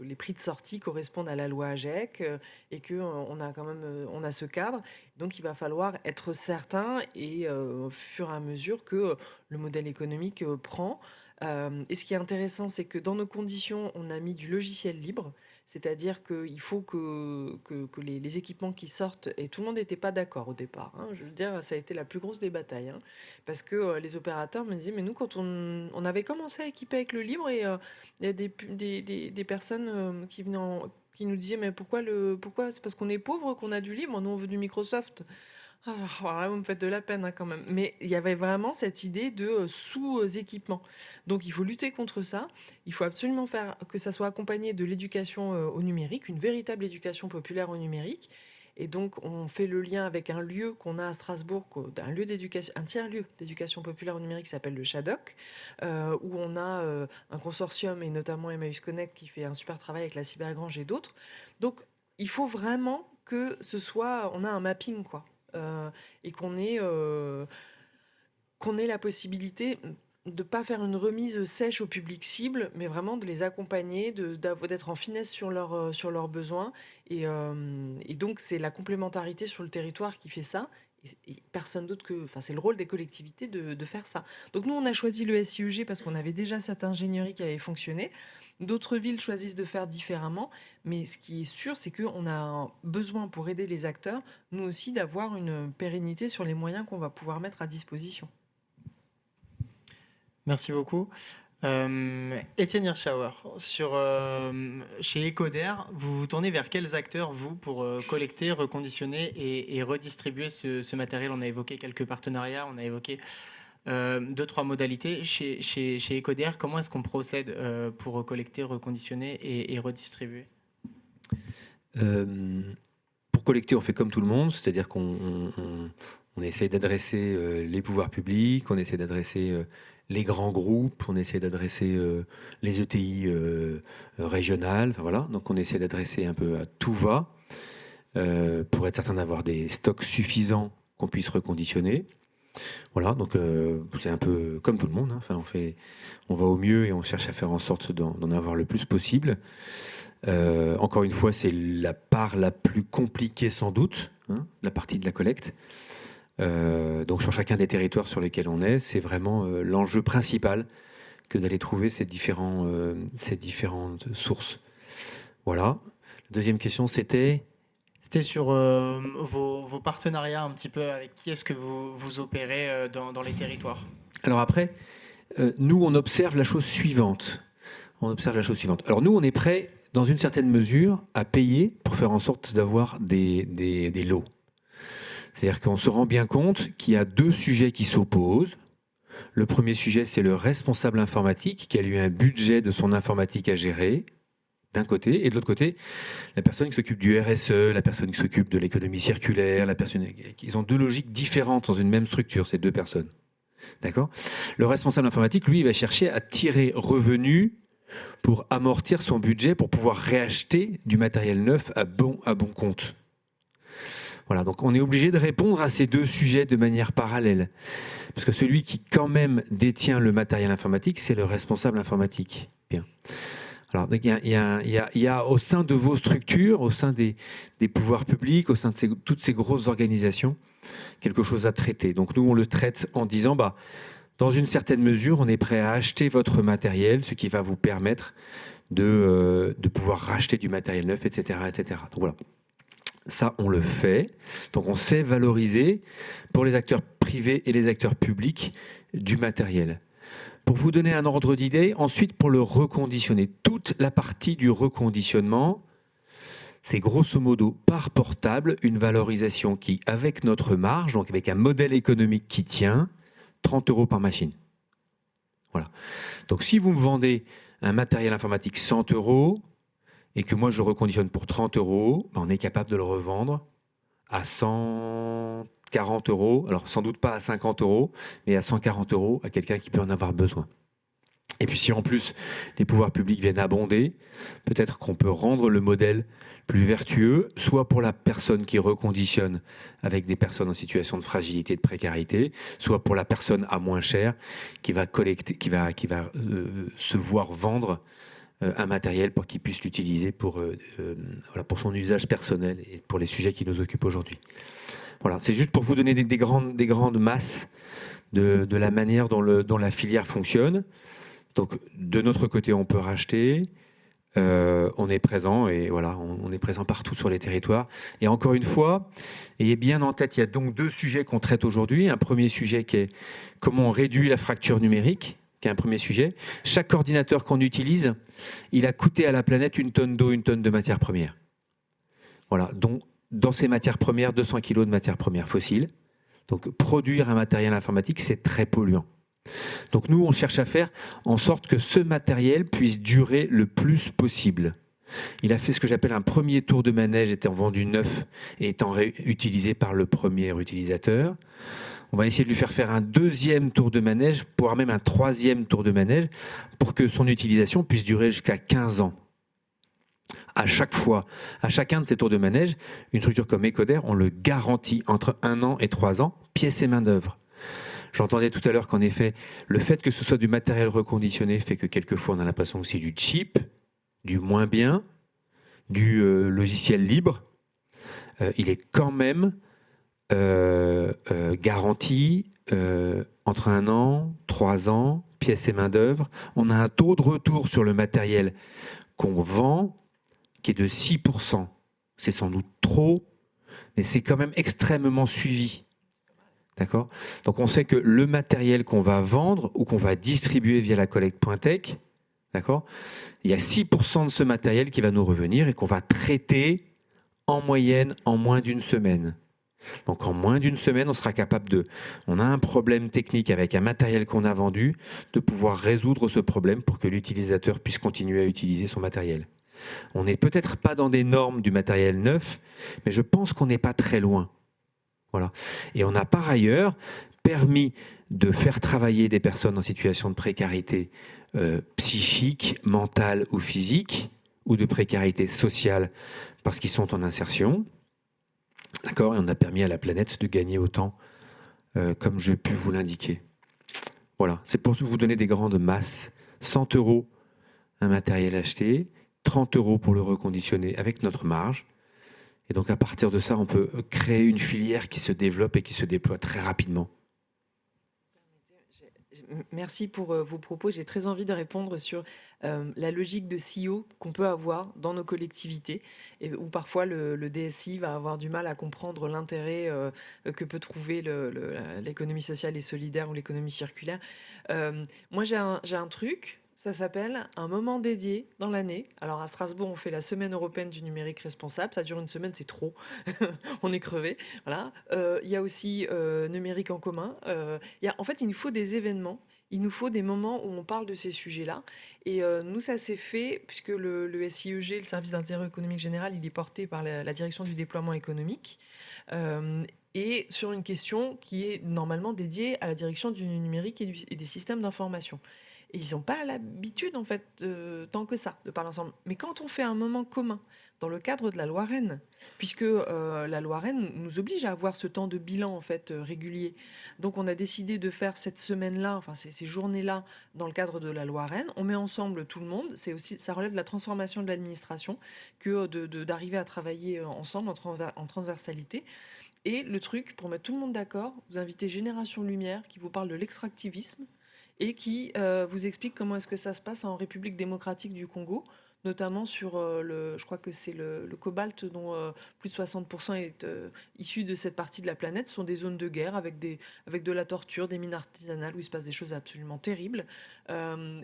les prix de sortie correspondent à la loi AGEC et qu'on a quand même on a ce cadre. Donc, il va falloir être certain et au fur et à mesure que le modèle économique prend. Et ce qui est intéressant, c'est que dans nos conditions, on a mis du logiciel libre. C'est-à-dire qu'il faut que les équipements qui sortent, et tout le monde n'était pas d'accord au départ, je veux dire, ça a été la plus grosse des batailles, parce que les opérateurs me disaient, mais nous, quand on avait commencé à équiper avec le libre, et il y a des personnes qui nous disaient, mais pourquoi c'est parce qu'on est pauvre qu'on a du libre, nous on veut du Microsoft. Alors là, vous me faites de la peine quand même. Mais il y avait vraiment cette idée de sous-équipement. Donc il faut lutter contre ça. Il faut absolument faire que ça soit accompagné de l'éducation au numérique, une véritable éducation populaire au numérique. Et donc on fait le lien avec un lieu qu'on a à Strasbourg, un tiers-lieu d'éducation populaire au numérique qui s'appelle le Shadok, où on a un consortium et notamment Emmaüs Connect qui fait un super travail avec la Cybergrange et d'autres. Donc il faut vraiment que on a un mapping quoi. Et qu'on ait la possibilité de ne pas faire une remise sèche au public cible, mais vraiment de les accompagner, d'être en finesse sur leurs besoins. Et donc, c'est la complémentarité sur le territoire qui fait ça. Et personne d'autre que... Enfin, c'est le rôle des collectivités de faire ça. Donc nous, on a choisi le SIEG parce qu'on avait déjà cette ingénierie qui avait fonctionné. D'autres villes choisissent de faire différemment. Mais ce qui est sûr, c'est qu'on a besoin, pour aider les acteurs, nous aussi, d'avoir une pérennité sur les moyens qu'on va pouvoir mettre à disposition. Merci beaucoup. Étienne Hirschauer, chez Ecoder, vous vous tournez vers quels acteurs, vous, pour collecter, reconditionner et redistribuer ce matériel? On a évoqué quelques partenariats, on a évoqué 2-3 modalités. Chez Ecoder, comment est-ce qu'on procède pour collecter, reconditionner et redistribuer? Pour collecter, on fait comme tout le monde, c'est-à-dire qu'on essaie d'adresser les pouvoirs publics, on essaie d'adresser les grands groupes, on essaie d'adresser les ETI régionales, enfin voilà, donc on essaie d'adresser un peu à tout va pour être certain d'avoir des stocks suffisants qu'on puisse reconditionner. Voilà, donc c'est un peu comme tout le monde, hein. Enfin, on va au mieux et on cherche à faire en sorte d'en avoir le plus possible. Encore une fois, c'est la part la plus compliquée sans doute, hein, la partie de la collecte. Donc sur chacun des territoires sur lesquels on est, c'est vraiment l'enjeu principal que d'aller trouver ces différentes sources. Voilà. La deuxième question, c'était sur vos partenariats un petit peu, avec qui est-ce que vous opérez dans les territoires? Alors après, nous, on observe la chose suivante. Alors nous, on est prêt, dans une certaine mesure, à payer pour faire en sorte d'avoir des lots. C'est-à-dire qu'on se rend bien compte qu'il y a 2 sujets qui s'opposent. Le premier sujet, c'est le responsable informatique qui a lui un budget de son informatique à gérer, d'un côté, et de l'autre côté, la personne qui s'occupe du RSE, la personne qui s'occupe de l'économie circulaire, ils ont 2 logiques différentes dans une même structure, ces 2 personnes. D'accord ? Le responsable informatique, lui, il va chercher à tirer revenu pour amortir son budget, pour pouvoir réacheter du matériel neuf à bon compte. Voilà, donc on est obligé de répondre à ces 2 sujets de manière parallèle. Parce que celui qui quand même détient le matériel informatique, c'est le responsable informatique. Bien. Alors, il y a au sein de vos structures, au sein des pouvoirs publics, au sein de toutes ces grosses organisations, quelque chose à traiter. Donc nous, on le traite en disant, dans une certaine mesure, on est prêt à acheter votre matériel, ce qui va vous permettre de pouvoir racheter du matériel neuf, etc., etc. Donc voilà. Ça, on le fait. Donc, on sait valoriser pour les acteurs privés et les acteurs publics du matériel. Pour vous donner un ordre d'idée, ensuite, pour le reconditionner, toute la partie du reconditionnement, c'est grosso modo par portable une valorisation qui, avec notre marge, donc avec un modèle économique qui tient, 30 € par machine. Voilà. Donc, si vous me vendez un matériel informatique 100 € et que moi je reconditionne pour 30 €, on est capable de le revendre à 140 €, alors sans doute pas à 50 €, mais à 140 € à quelqu'un qui peut en avoir besoin. Et puis si en plus les pouvoirs publics viennent abonder, peut-être qu'on peut rendre le modèle plus vertueux, soit pour la personne qui reconditionne avec des personnes en situation de fragilité et de précarité, soit pour la personne à moins cher qui va collecter, qui va se voir vendre un matériel pour qu'il puisse l'utiliser pour son usage personnel et pour les sujets qui nous occupent aujourd'hui. Voilà, c'est juste pour vous donner des grandes masses de la manière dont la filière fonctionne. Donc, de notre côté, on peut racheter, on est présent et voilà, on est présent partout sur les territoires. Et encore une fois, ayez bien en tête, il y a donc 2 sujets qu'on traite aujourd'hui. Un premier sujet qui est comment on réduit la fracture numérique, qui est un premier sujet. Chaque ordinateur qu'on utilise, il a coûté à la planète 1 tonne d'eau, 1 tonne de matières premières. Voilà, donc dans ces matières premières, 200 kg de matières premières fossiles. Donc produire un matériel informatique, c'est très polluant. Donc nous, on cherche à faire en sorte que ce matériel puisse durer le plus possible. Il a fait ce que j'appelle un premier tour de manège, étant vendu neuf et étant utilisé par le premier utilisateur. On va essayer de lui faire un 2e tour de manège, voire même un 3e tour de manège, pour que son utilisation puisse durer jusqu'à 15 ans. À chaque fois, à chacun de ces tours de manège, une structure comme Ecoder, on le garantit entre 1 an et 3 ans, pièces et main d'œuvre. J'entendais tout à l'heure qu'en effet, le fait que ce soit du matériel reconditionné fait que quelquefois on a l'impression que c'est du cheap, du moins bien, du logiciel libre. Il est quand même garantie entre 1 an, 3 ans, pièces et main-d'œuvre. On a un taux de retour sur le matériel qu'on vend qui est de 6%. C'est sans doute trop, mais c'est quand même extrêmement suivi. D'accord ? Donc on sait que le matériel qu'on va vendre ou qu'on va distribuer via la collecte Pointec, d'accord ? Il y a 6% de ce matériel qui va nous revenir et qu'on va traiter en moyenne en moins d'une semaine. Donc en moins d'une semaine, on sera capable on a un problème technique avec un matériel qu'on a vendu, de pouvoir résoudre ce problème pour que l'utilisateur puisse continuer à utiliser son matériel. On n'est peut-être pas dans des normes du matériel neuf, mais je pense qu'on n'est pas très loin. Voilà. Et on a par ailleurs permis de faire travailler des personnes en situation de précarité psychique, mentale ou physique, ou de précarité sociale parce qu'ils sont en insertion. D'accord ? Et on a permis à la planète de gagner autant, comme j'ai pu vous l'indiquer. Voilà, c'est pour vous donner des grandes masses. 100 € un matériel acheté, 30 € pour le reconditionner avec notre marge. Et donc à partir de ça, on peut créer une filière qui se développe et qui se déploie très rapidement. Merci pour vos propos. J'ai très envie de répondre sur la logique de CEO qu'on peut avoir dans nos collectivités, et où parfois le DSI va avoir du mal à comprendre l'intérêt que peut trouver l'économie sociale et solidaire ou l'économie circulaire. Moi, j'ai un truc. Ça s'appelle un moment dédié dans l'année. Alors à Strasbourg, on fait la semaine européenne du numérique responsable. Ça dure une semaine, c'est trop. On est crevé. Voilà. Il y a aussi numérique en commun. En fait, il nous faut des événements. Il nous faut des moments où on parle de ces sujets-là. Et nous, ça s'est fait puisque le SIEG, le service d'intérêt économique général, il est porté par la direction du déploiement économique. Et sur une question qui est normalement dédiée à la direction du numérique et des systèmes d'information. Et ils n'ont pas l'habitude, en fait, tant que ça, de parler ensemble. Mais quand on fait un moment commun, dans le cadre de la loi Rennes, puisque la loi Rennes nous oblige à avoir ce temps de bilan, en fait, régulier. Donc, on a décidé de faire cette semaine-là, enfin, ces journées-là, dans le cadre de la loi Rennes. On met ensemble tout le monde. Ça relève de la transformation de l'administration que d'arriver à travailler ensemble, en transversalité. Et le truc, pour mettre tout le monde d'accord, vous invitez Génération Lumière, qui vous parle de l'extractivisme, et qui vous explique comment est-ce que ça se passe en République démocratique du Congo, notamment sur je crois que c'est le cobalt dont plus de 60% est issu de cette partie de la planète. Ce sont des zones de guerre avec de la torture, des mines artisanales où il se passe des choses absolument terribles.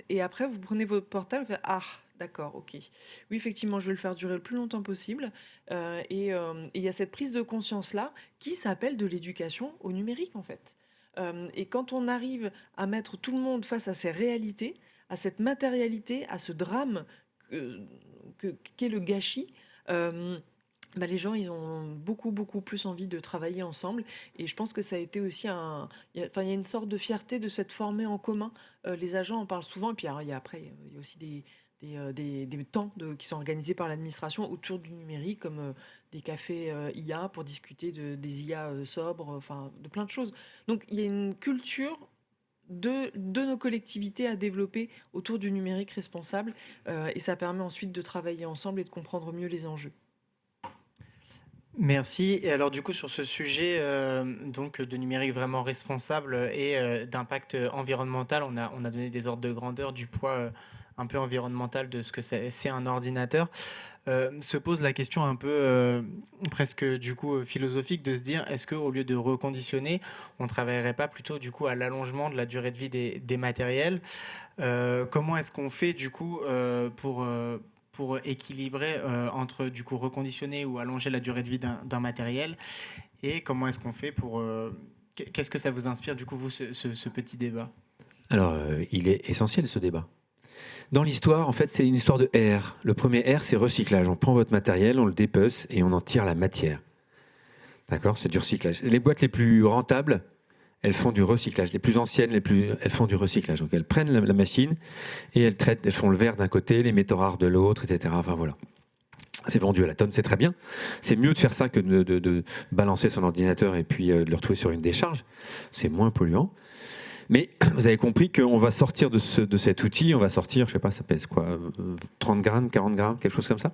Et après, vous prenez votre portable et vous faites « Ah, d'accord, ok. Oui, effectivement, je vais le faire durer le plus longtemps possible. » Et il y a cette prise de conscience-là qui s'appelle de l'éducation au numérique, en fait. Et quand on arrive à mettre tout le monde face à ces réalités, à cette matérialité, à ce drame qu'est le gâchis, les gens, ils ont beaucoup plus envie de travailler ensemble. Et je pense que ça a été aussi il y a une sorte de fierté de s'être formé en commun. Les agents en parlent souvent. Et puis il y a aussi des temps qui sont organisés par l'administration autour du numérique, comme des cafés IA pour discuter des IA sobres, enfin de plein de choses. Donc il y a une culture de nos collectivités à développer autour du numérique responsable, et ça permet ensuite de travailler ensemble et de comprendre mieux les enjeux. Merci. Et alors du coup sur ce sujet donc de numérique vraiment responsable et d'impact environnemental, on a donné des ordres de grandeur du poids un peu environnemental de ce que c'est un ordinateur. Se pose la question un peu presque du coup philosophique de se dire est-ce qu'au lieu de reconditionner, on ne travaillerait pas plutôt du coup à l'allongement de la durée de vie des matériels. Comment est-ce qu'on fait du coup pour équilibrer entre du coup reconditionner ou allonger la durée de vie d'un matériel, et comment est-ce qu'on fait pour qu'est-ce que ça vous inspire du coup vous ce petit débat? Alors il est essentiel ce débat. Dans l'histoire, en fait, c'est une histoire de R. Le premier R, c'est recyclage. On prend votre matériel, on le dépece et on en tire la matière. D'accord ? C'est du recyclage. Les boîtes les plus rentables, elles font du recyclage. Les plus anciennes, elles font du recyclage. Donc elles prennent la machine et elles font le verre d'un côté, les métaux rares de l'autre, etc. Enfin voilà. C'est vendu à la tonne, c'est très bien. C'est mieux de faire ça que de balancer son ordinateur et puis de le retrouver sur une décharge. C'est moins polluant. Mais vous avez compris qu'on va sortir de cet outil, on va sortir, je sais pas, ça pèse quoi, 30 grammes, 40 grammes, quelque chose comme ça.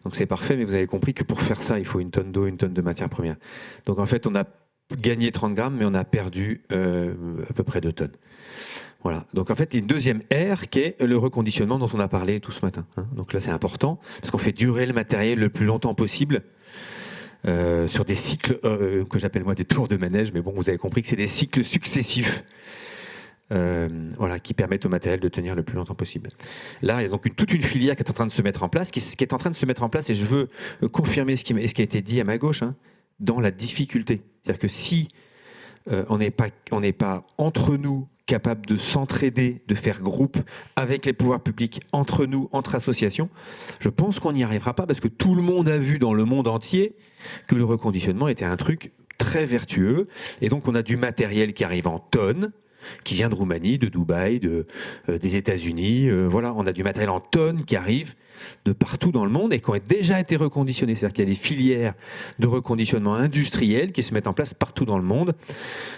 Donc c'est parfait, mais vous avez compris que pour faire ça, il faut une tonne d'eau, une tonne de matière première. Donc en fait, on a gagné 30 grammes, mais on a perdu à peu près 2 tonnes. Voilà. Donc en fait, il y a une deuxième R qui est le reconditionnement dont on a parlé tout ce matin. Donc là, c'est important, parce qu'on fait durer le matériel le plus longtemps possible. Sur des cycles que j'appelle moi des tours de manège, mais bon, vous avez compris que c'est des cycles successifs qui permettent au matériel de tenir le plus longtemps possible. Là, il y a donc toute une filière qui est en train de se mettre en place, qui est en train de se mettre en place, et je veux confirmer ce qui a été dit à ma gauche, dans la difficulté. C'est-à-dire que si on n'est pas entre nous capable de s'entraider, de faire groupe avec les pouvoirs publics, entre nous, entre associations, je pense qu'on n'y arrivera pas, parce que tout le monde a vu dans le monde entier que le reconditionnement était un truc très vertueux, et donc on a du matériel qui arrive en tonnes, qui vient de Roumanie, de Dubaï, des États-Unis, on a du matériel en tonnes qui arrive de partout dans le monde et qui ont déjà été reconditionnés. C'est-à-dire qu'il y a des filières de reconditionnement industriel qui se mettent en place partout dans le monde,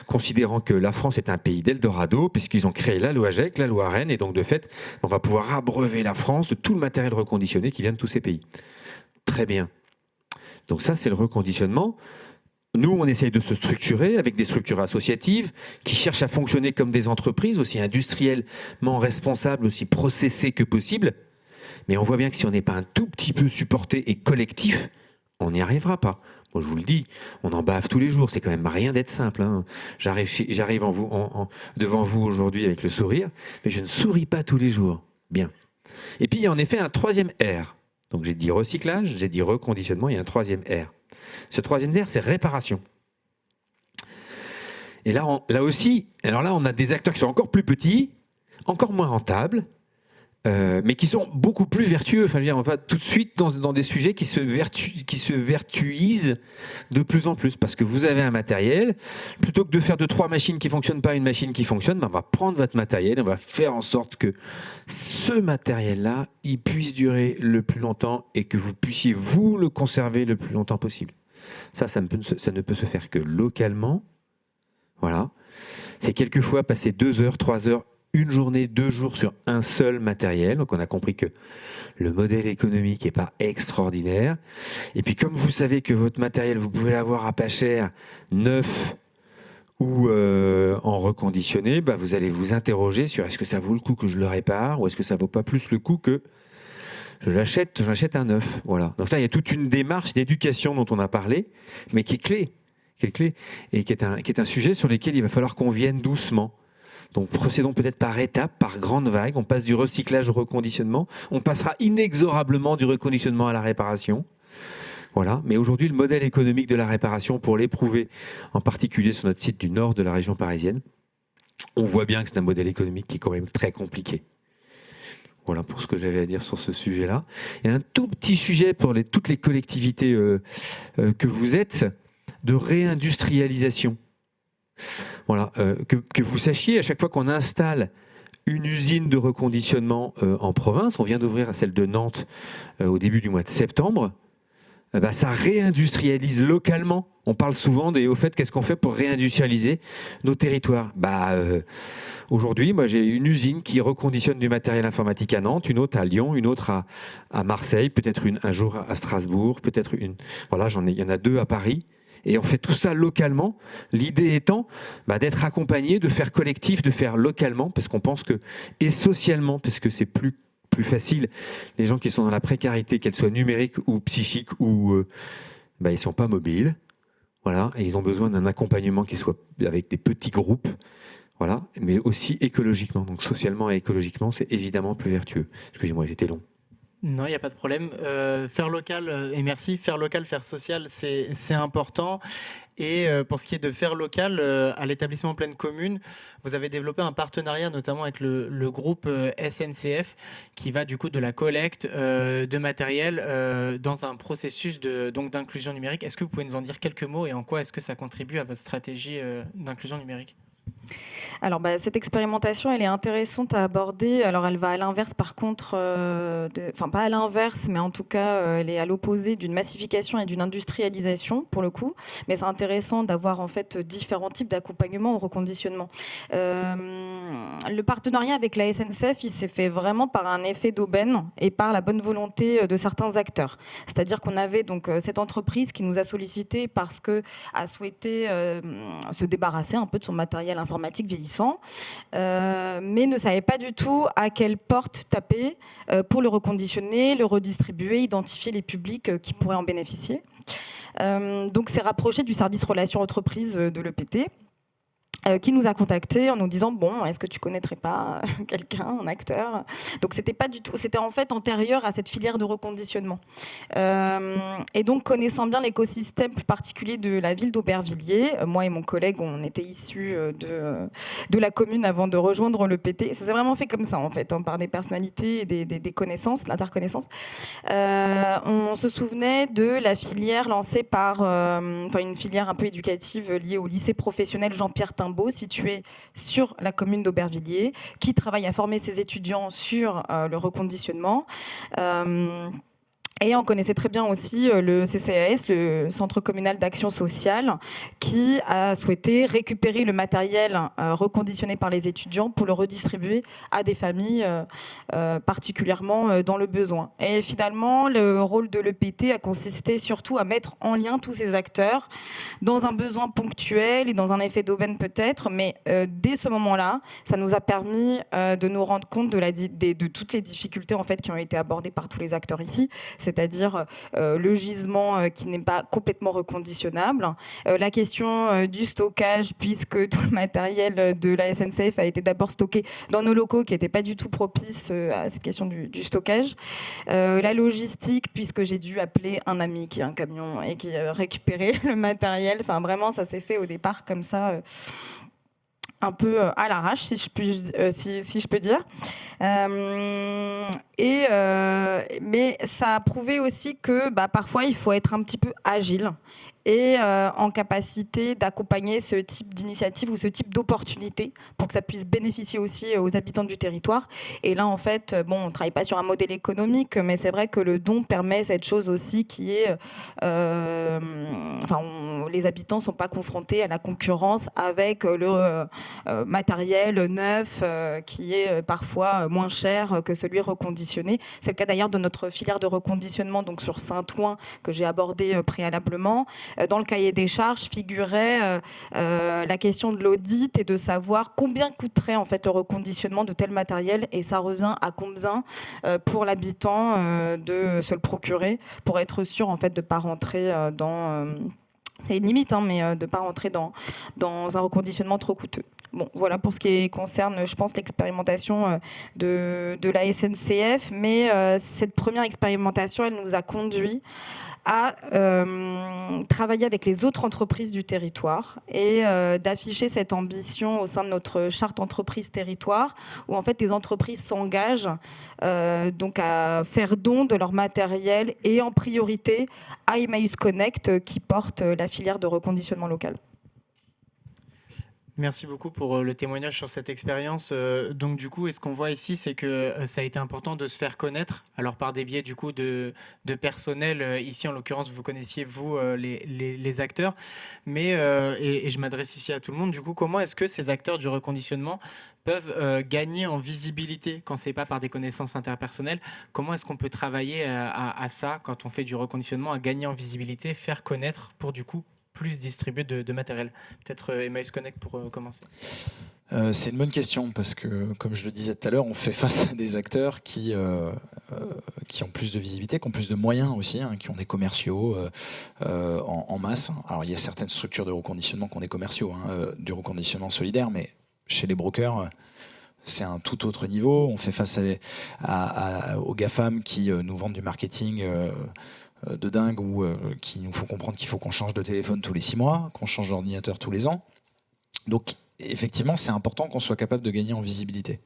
considérant que la France est un pays d'Eldorado, puisqu'ils ont créé la loi GEC, la loi Rennes, et donc de fait, on va pouvoir abreuver la France de tout le matériel reconditionné qui vient de tous ces pays. Très bien. Donc ça, c'est le reconditionnement. Nous, on essaye de se structurer avec des structures associatives qui cherchent à fonctionner comme des entreprises, aussi industriellement responsables, aussi processées que possible. Mais on voit bien que si on n'est pas un tout petit peu supporté et collectif, on n'y arrivera pas. Moi, je vous le dis, on en bave tous les jours. C'est quand même rien d'être simple. J'arrive devant vous aujourd'hui avec le sourire, mais je ne souris pas tous les jours. Bien. Et puis, il y a en effet un troisième R. Donc, j'ai dit recyclage, j'ai dit reconditionnement, il y a un troisième R. Ce troisième R, c'est réparation. Et là aussi, alors là, on a des acteurs qui sont encore plus petits, encore moins rentables, mais qui sont beaucoup plus vertueux. Enfin, je veux dire, on va tout de suite dans des sujets qui se vertuisent de plus en plus. Parce que vous avez un matériel, plutôt que de faire 2-3 machines qui ne fonctionnent pas, une machine qui fonctionne, on va prendre votre matériel, on va faire en sorte que ce matériel-là, il puisse durer le plus longtemps et que vous puissiez, vous, le conserver le plus longtemps possible. Ça ne peut se faire que localement. Voilà. C'est quelquefois passer 2 heures, 3 heures, une journée, 2 jours sur un seul matériel. Donc on a compris que le modèle économique n'est pas extraordinaire. Et puis comme vous savez que votre matériel, vous pouvez l'avoir à pas cher, neuf ou en reconditionné, vous allez vous interroger sur est-ce que ça vaut le coup que je le répare ou est-ce que ça ne vaut pas plus le coup que j'en achète un neuf. Voilà. Donc là, il y a toute une démarche d'éducation dont on a parlé, mais qui est clé, et qui est un sujet sur lequel il va falloir qu'on vienne doucement. Donc procédons peut-être par étapes, par grandes vagues. On passe du recyclage au reconditionnement. On passera inexorablement du reconditionnement à la réparation. Voilà. Mais aujourd'hui, le modèle économique de la réparation, pour l'éprouver, en particulier sur notre site du nord de la région parisienne, on voit bien que c'est un modèle économique qui est quand même très compliqué. Voilà pour ce que j'avais à dire sur ce sujet-là. Il y a un tout petit sujet pour toutes les collectivités que vous êtes, de réindustrialisation. Voilà, que vous sachiez, à chaque fois qu'on installe une usine de reconditionnement en province, on vient d'ouvrir celle de Nantes au début du mois de septembre, ça réindustrialise localement. On parle souvent au fait qu'est-ce qu'on fait pour réindustrialiser nos territoires. Aujourd'hui, moi j'ai une usine qui reconditionne du matériel informatique à Nantes, une autre à Lyon, une autre à Marseille, peut-être un jour à Strasbourg, peut-être une. Voilà, il y en a 2 à Paris. Et on fait tout ça localement. L'idée étant d'être accompagné, de faire collectif, de faire localement, parce qu'on pense que, et socialement, parce que c'est plus facile, les gens qui sont dans la précarité, qu'elle soit numérique ou psychique, ou ils ne sont pas mobiles. Voilà, et ils ont besoin d'un accompagnement qui soit avec des petits groupes. Voilà, mais aussi écologiquement. Donc socialement et écologiquement, c'est évidemment plus vertueux. Excusez-moi, j'étais long. Non, il n'y a pas de problème. Faire local, et merci, faire local, faire social, c'est important. Et pour ce qui est de faire local, à l'établissement Pleine Commune, vous avez développé un partenariat notamment avec le groupe SNCF qui va du coup de la collecte de matériel dans un processus d'inclusion numérique. Est-ce que vous pouvez nous en dire quelques mots et en quoi est-ce que ça contribue à votre stratégie d'inclusion numérique ? Alors, cette expérimentation, elle est intéressante à aborder. Alors, elle va à l'inverse, par contre, enfin pas à l'inverse, mais en tout cas, elle est à l'opposé d'une massification et d'une industrialisation, pour le coup. Mais c'est intéressant d'avoir en fait différents types d'accompagnement au reconditionnement. Le partenariat avec la SNCF, il s'est fait vraiment par un effet d'aubaine et par la bonne volonté de certains acteurs. C'est-à-dire qu'on avait donc cette entreprise qui nous a sollicité parce que a souhaité se débarrasser un peu de son matériel informatique vieillissant, mais ne savait pas du tout à quelle porte taper pour le reconditionner, le redistribuer, identifier les publics qui pourraient en bénéficier. Donc c'est rapproché du service relations entreprises de l'EPT, qui nous a contactés en nous disant bon, est-ce que tu connaîtrais pas quelqu'un, un acteur? Donc c'était pas du tout, c'était en fait antérieur à cette filière de reconditionnement. Et donc connaissant bien l'écosystème plus particulier de la ville d'Aubervilliers, moi et mon collègue, on était issus de la commune avant de rejoindre le PT. Ça s'est vraiment fait comme ça en fait, par des personnalités et des connaissances, l'interconnaissance. On se souvenait de la filière lancée par, une filière un peu éducative liée au lycée professionnel Jean-Pierre Timbaud, situé sur la commune d'Aubervilliers, qui travaille à former ses étudiants sur le reconditionnement. Et on connaissait très bien aussi le CCAS, le Centre communal d'action sociale, qui a souhaité récupérer le matériel reconditionné par les étudiants pour le redistribuer à des familles particulièrement dans le besoin. Et finalement, le rôle de l'EPT a consisté surtout à mettre en lien tous ces acteurs dans un besoin ponctuel et dans un effet d'aubaine peut-être, mais dès ce moment-là, ça nous a permis de nous rendre compte de toutes les difficultés en fait, qui ont été abordées par tous les acteurs ici, c'est-à-dire le gisement qui n'est pas complètement reconditionnable, la question du stockage, puisque tout le matériel de la SNCF a été d'abord stocké dans nos locaux qui n'étaient pas du tout propices à cette question du stockage, la logistique, puisque j'ai dû appeler un ami qui a un camion et qui a récupéré le matériel. Enfin, vraiment, ça s'est fait au départ comme ça. Un peu à l'arrache, si je peux dire. Mais ça a prouvé aussi que parfois, il faut être un petit peu agile et en capacité d'accompagner ce type d'initiative ou ce type d'opportunité pour que ça puisse bénéficier aussi aux habitants du territoire. Et là, en fait, on ne travaille pas sur un modèle économique, mais c'est vrai que le don permet cette chose aussi qui est... les habitants ne sont pas confrontés à la concurrence avec le matériel neuf qui est parfois moins cher que celui reconditionné. C'est le cas d'ailleurs de notre filière de reconditionnement donc sur Saint-Ouen que j'ai abordé préalablement. Dans le cahier des charges figurait la question de l'audit et de savoir combien coûterait en fait le reconditionnement de tel matériel, et ça revient à combien pour l'habitant de se le procurer pour être sûr en fait de pas rentrer dans c'est une limite, mais de ne pas rentrer dans un reconditionnement trop coûteux. Bon, voilà pour ce qui concerne, je pense, l'expérimentation de la SNCF. Mais cette première expérimentation, elle nous a conduit à travailler avec les autres entreprises du territoire et d'afficher cette ambition au sein de notre charte entreprise territoire, où en fait les entreprises s'engagent donc à faire don de leur matériel et en priorité à Emmaüs Connect qui porte la filière de reconditionnement local. Merci beaucoup pour le témoignage sur cette expérience. Donc du coup, ce qu'on voit ici, c'est que ça a été important de se faire connaître, alors par des biais du coup de personnel. Ici, en l'occurrence, vous connaissiez, vous, les acteurs. Mais, et je m'adresse ici à tout le monde, du coup, comment est-ce que ces acteurs du reconditionnement peuvent gagner en visibilité quand ce n'est pas par des connaissances interpersonnelles? Comment est-ce qu'on peut travailler à ça, quand on fait du reconditionnement, à gagner en visibilité, faire connaître pour du coup plus distribuer de matériel? Peut-être Emmaüs Connect pour commencer. C'est une bonne question parce que, comme je le disais tout à l'heure, on fait face à des acteurs qui ont plus de visibilité, qui ont plus de moyens aussi, qui ont des commerciaux en masse. Alors, il y a certaines structures de reconditionnement qui ont des commerciaux, du reconditionnement solidaire, mais chez les brokers, c'est un tout autre niveau. On fait face aux GAFAM qui nous vendent du marketing de dingue ou qui nous font comprendre qu'il faut qu'on change de téléphone tous les 6 mois, qu'on change d'ordinateur tous les ans. Donc effectivement, c'est important qu'on soit capable de gagner en visibilité.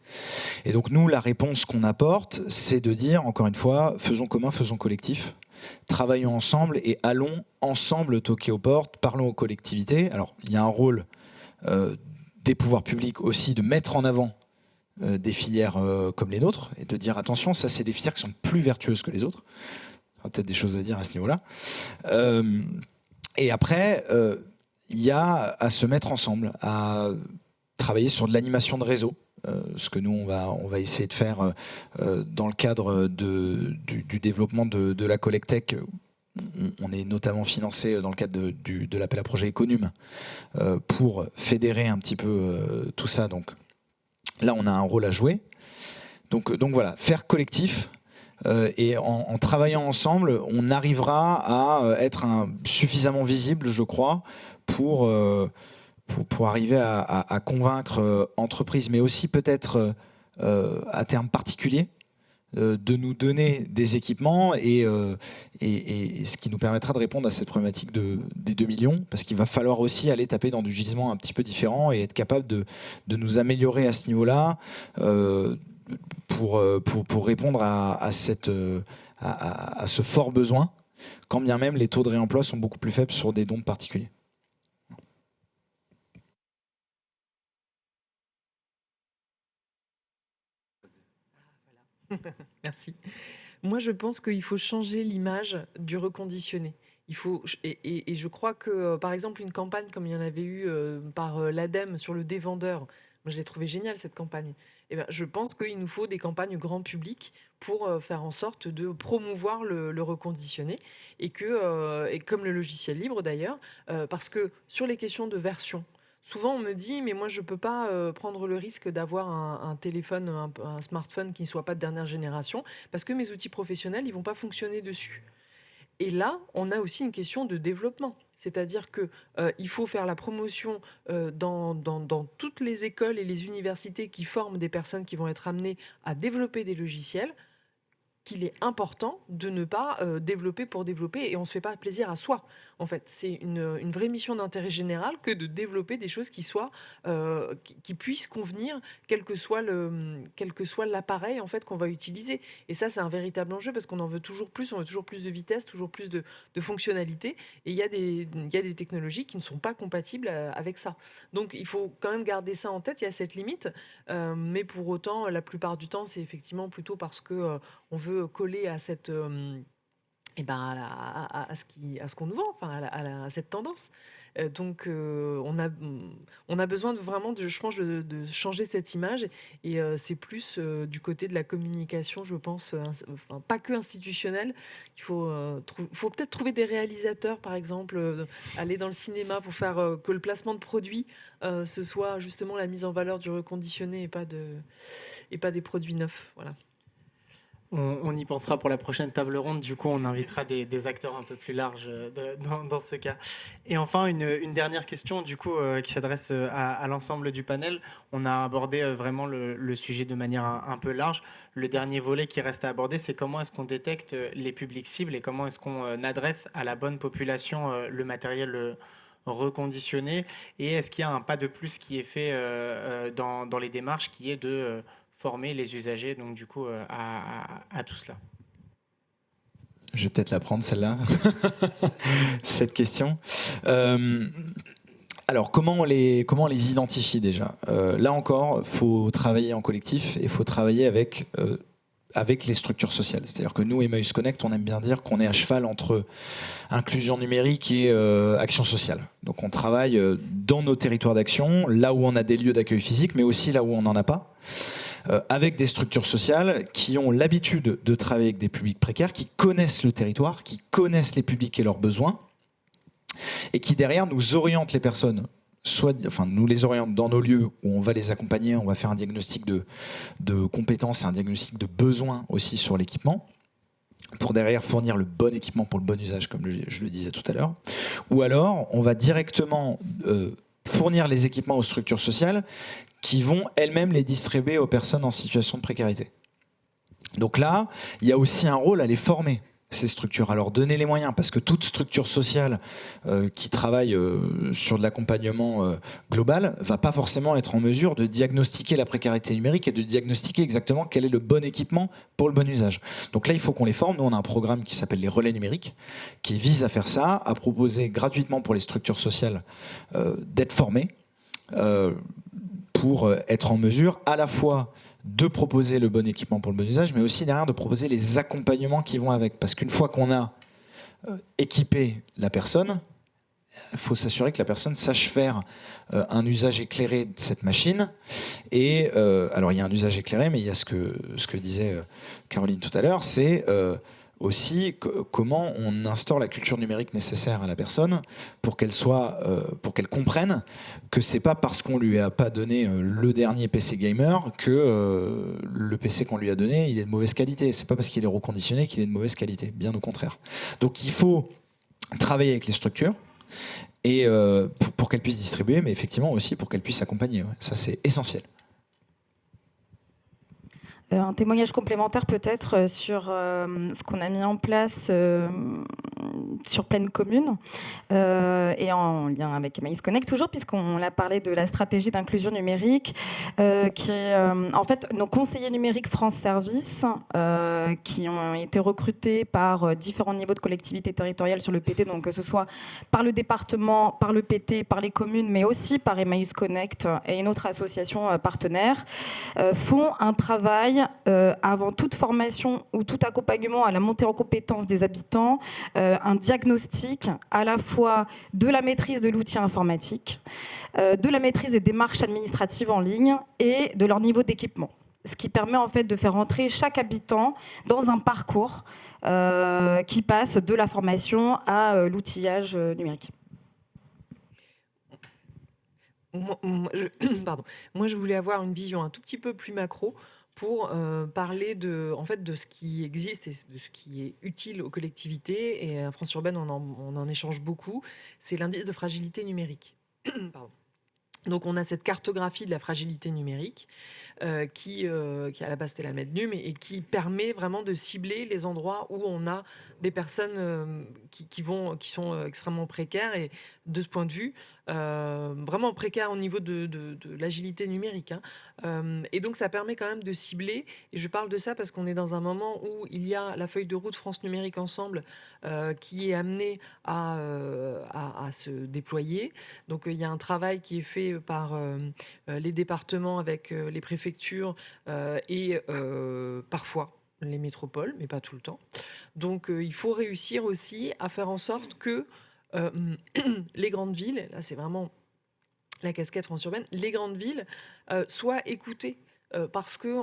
Et donc nous, la réponse qu'on apporte, c'est de dire, encore une fois, faisons commun, faisons collectif, travaillons ensemble et allons ensemble toquer aux portes, parlons aux collectivités. Alors il y a un rôle des pouvoirs publics aussi de mettre en avant des filières comme les nôtres et de dire attention, ça c'est des filières qui sont plus vertueuses que les autres. Il y aura peut-être des choses à dire à ce niveau-là. Et après, il y a à se mettre ensemble, à travailler sur de l'animation de réseau, ce que nous on va essayer de faire dans le cadre du développement de la Collectech. On est notamment financé dans le cadre de l'appel à projet Econum pour fédérer un petit peu tout ça. Donc là, on a un rôle à jouer. Donc voilà, faire collectif. Et en travaillant ensemble, on arrivera à être suffisamment visible, je crois, pour arriver à convaincre entreprises, mais aussi peut-être à terme particulier, de nous donner des équipements et ce qui nous permettra de répondre à cette problématique des 2 millions, parce qu'il va falloir aussi aller taper dans du gisement un petit peu différent et être capable de nous améliorer à ce niveau-là pour répondre à ce fort besoin, quand bien même les taux de réemploi sont beaucoup plus faibles sur des dons particuliers. Merci. Moi, je pense qu'il faut changer l'image du reconditionné. Et je crois que, par exemple, une campagne comme il y en avait eu par l'ADEME sur le dévendeur, moi je l'ai trouvé géniale cette campagne. Eh ben, je pense qu'il nous faut des campagnes grand public pour faire en sorte de promouvoir le reconditionné et comme le logiciel libre d'ailleurs, parce que sur les questions de version, souvent on me dit mais moi je peux pas prendre le risque d'avoir un téléphone, un smartphone qui ne soit pas de dernière génération parce que mes outils professionnels ils vont pas fonctionner dessus. Et là, on a aussi une question de développement. C'est-à-dire qu'il faut faire la promotion dans toutes les écoles et les universités qui forment des personnes qui vont être amenées à développer des logiciels, qu'il est important de ne pas développer pour développer et on ne se fait pas plaisir à soi. En fait, c'est une vraie mission d'intérêt général que de développer des choses qui soient qui puissent convenir, quel que soit l'appareil en fait qu'on va utiliser. Et ça, c'est un véritable enjeu parce qu'on en veut toujours plus, on veut toujours plus de vitesse, toujours plus de fonctionnalités. Et il y a des technologies qui ne sont pas compatibles avec ça. Donc, il faut quand même garder ça en tête. Il y a cette limite, mais pour autant, la plupart du temps, c'est effectivement plutôt parce que on veut coller à cette à ce qu'on nous vend, enfin à cette tendance. Donc on a besoin vraiment de changer cette image et c'est plus du côté de la communication, je pense, enfin, pas que institutionnelle. Il faut peut-être trouver des réalisateurs, par exemple, aller dans le cinéma pour faire que le placement de produits ce soit justement la mise en valeur du reconditionné et pas des produits neufs. Voilà. On y pensera pour la prochaine table ronde. Du coup, on invitera des acteurs un peu plus larges dans ce cas. Et enfin, une dernière question du coup, qui s'adresse à l'ensemble du panel. On a abordé vraiment le sujet de manière un peu large. Le dernier volet qui reste à aborder, c'est comment est-ce qu'on détecte les publics cibles et comment est-ce qu'on adresse à la bonne population le matériel reconditionné. Et est-ce qu'il y a un pas de plus qui est fait dans les démarches, qui est de former les usagers, donc du coup, à tout cela. Je vais peut-être la prendre, celle-là, cette question. Alors, comment on les identifie déjà ? Là encore, il faut travailler en collectif et il faut travailler avec les structures sociales. C'est-à-dire que nous, Emmaüs Connect, on aime bien dire qu'on est à cheval entre inclusion numérique et action sociale. Donc on travaille dans nos territoires d'action, là où on a des lieux d'accueil physique, mais aussi là où on n'en a pas, avec des structures sociales qui ont l'habitude de travailler avec des publics précaires, qui connaissent le territoire, qui connaissent les publics et leurs besoins, et qui derrière nous orientent les personnes, nous les orientent dans nos lieux où on va les accompagner, on va faire un diagnostic de compétences, un diagnostic de besoins aussi sur l'équipement, pour derrière fournir le bon équipement pour le bon usage, comme je le disais tout à l'heure. Ou alors, on va directement fournir les équipements aux structures sociales qui vont elles-mêmes les distribuer aux personnes en situation de précarité. Donc là, il y a aussi un rôle à les former, ces structures, à leur donner les moyens, parce que toute structure sociale qui travaille sur de l'accompagnement global va pas forcément être en mesure de diagnostiquer la précarité numérique et de diagnostiquer exactement quel est le bon équipement pour le bon usage. Donc là, il faut qu'on les forme. Nous, on a un programme qui s'appelle les relais numériques, qui vise à faire ça, à proposer gratuitement pour les structures sociales d'être formées, pour être en mesure à la fois de proposer le bon équipement pour le bon usage, mais aussi derrière de proposer les accompagnements qui vont avec. Parce qu'une fois qu'on a équipé la personne, il faut s'assurer que la personne sache faire un usage éclairé de cette machine. Et alors, il y a un usage éclairé, mais il y a ce que disait Caroline tout à l'heure, c'est aussi comment on instaure la culture numérique nécessaire à la personne pour qu'elle comprenne que c'est pas parce qu'on lui a pas donné le dernier PC gamer que le PC qu'on lui a donné il est de mauvaise qualité. C'est pas parce qu'il est reconditionné qu'il est de mauvaise qualité, bien au contraire. Donc il faut travailler avec les structures et pour qu'elles puissent distribuer, mais effectivement aussi pour qu'elles puissent accompagner. Ouais. Ça c'est essentiel. Un témoignage complémentaire peut-être sur ce qu'on a mis en place sur Pleine Commune et en lien avec Emmaüs Connect toujours, puisqu'on a parlé de la stratégie d'inclusion numérique qui est en fait nos conseillers numériques France Service qui ont été recrutés par différents niveaux de collectivités territoriales sur le PT, donc que ce soit par le département, par le PT, par les communes, mais aussi par Emmaüs Connect et une autre association partenaire, font un travail avant toute formation ou tout accompagnement à la montée en compétence des habitants, un diagnostic à la fois de la maîtrise de l'outil informatique, de la maîtrise des démarches administratives en ligne et de leur niveau d'équipement. Ce qui permet en fait de faire entrer chaque habitant dans un parcours qui passe de la formation à l'outillage numérique. Moi, je voulais avoir une vision un tout petit peu plus macro pour parler de ce qui existe et de ce qui est utile aux collectivités. Et à France Urbaine, on en échange beaucoup. C'est l'indice de fragilité numérique. Pardon. Donc on a cette cartographie de la fragilité numérique qui à la base c'était la MEDNUM et qui permet vraiment de cibler les endroits où on a des personnes qui sont extrêmement précaires et de ce point de vue vraiment précaires au niveau de l'agilité numérique. Et donc ça permet quand même de cibler, et je parle de ça parce qu'on est dans un moment où il y a la feuille de route France Numérique Ensemble qui est amenée à se déployer. Donc il y a un travail qui est fait par les départements avec les préfectures et parfois les métropoles, mais pas tout le temps. Donc il faut réussir aussi à faire en sorte que les grandes villes, là c'est vraiment la casquette France Urbaine, les grandes villes soient écoutées. Parce que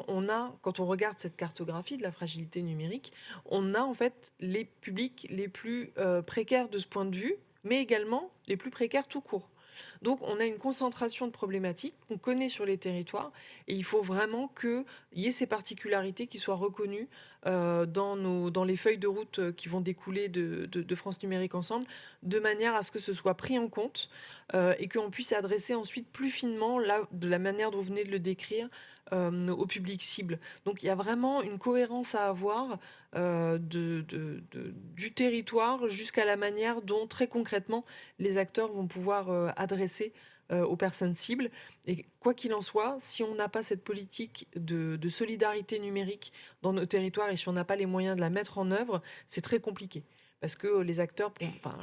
quand on regarde cette cartographie de la fragilité numérique, on a en fait les publics les plus précaires de ce point de vue, mais également les plus précaires tout court. Donc on a une concentration de problématiques qu'on connaît sur les territoires et il faut vraiment qu'il y ait ces particularités qui soient reconnues dans les feuilles de route qui vont découler de France Numérique Ensemble, de manière à ce que ce soit pris en compte et qu'on puisse adresser ensuite plus finement, de la manière dont vous venez de le décrire, au public cible. Donc il y a vraiment une cohérence à avoir du territoire jusqu'à la manière dont très concrètement les acteurs vont pouvoir adresser aux personnes cibles. Et quoi qu'il en soit, si on n'a pas cette politique de solidarité numérique dans nos territoires et si on n'a pas les moyens de la mettre en œuvre, c'est très compliqué. Parce que les acteurs,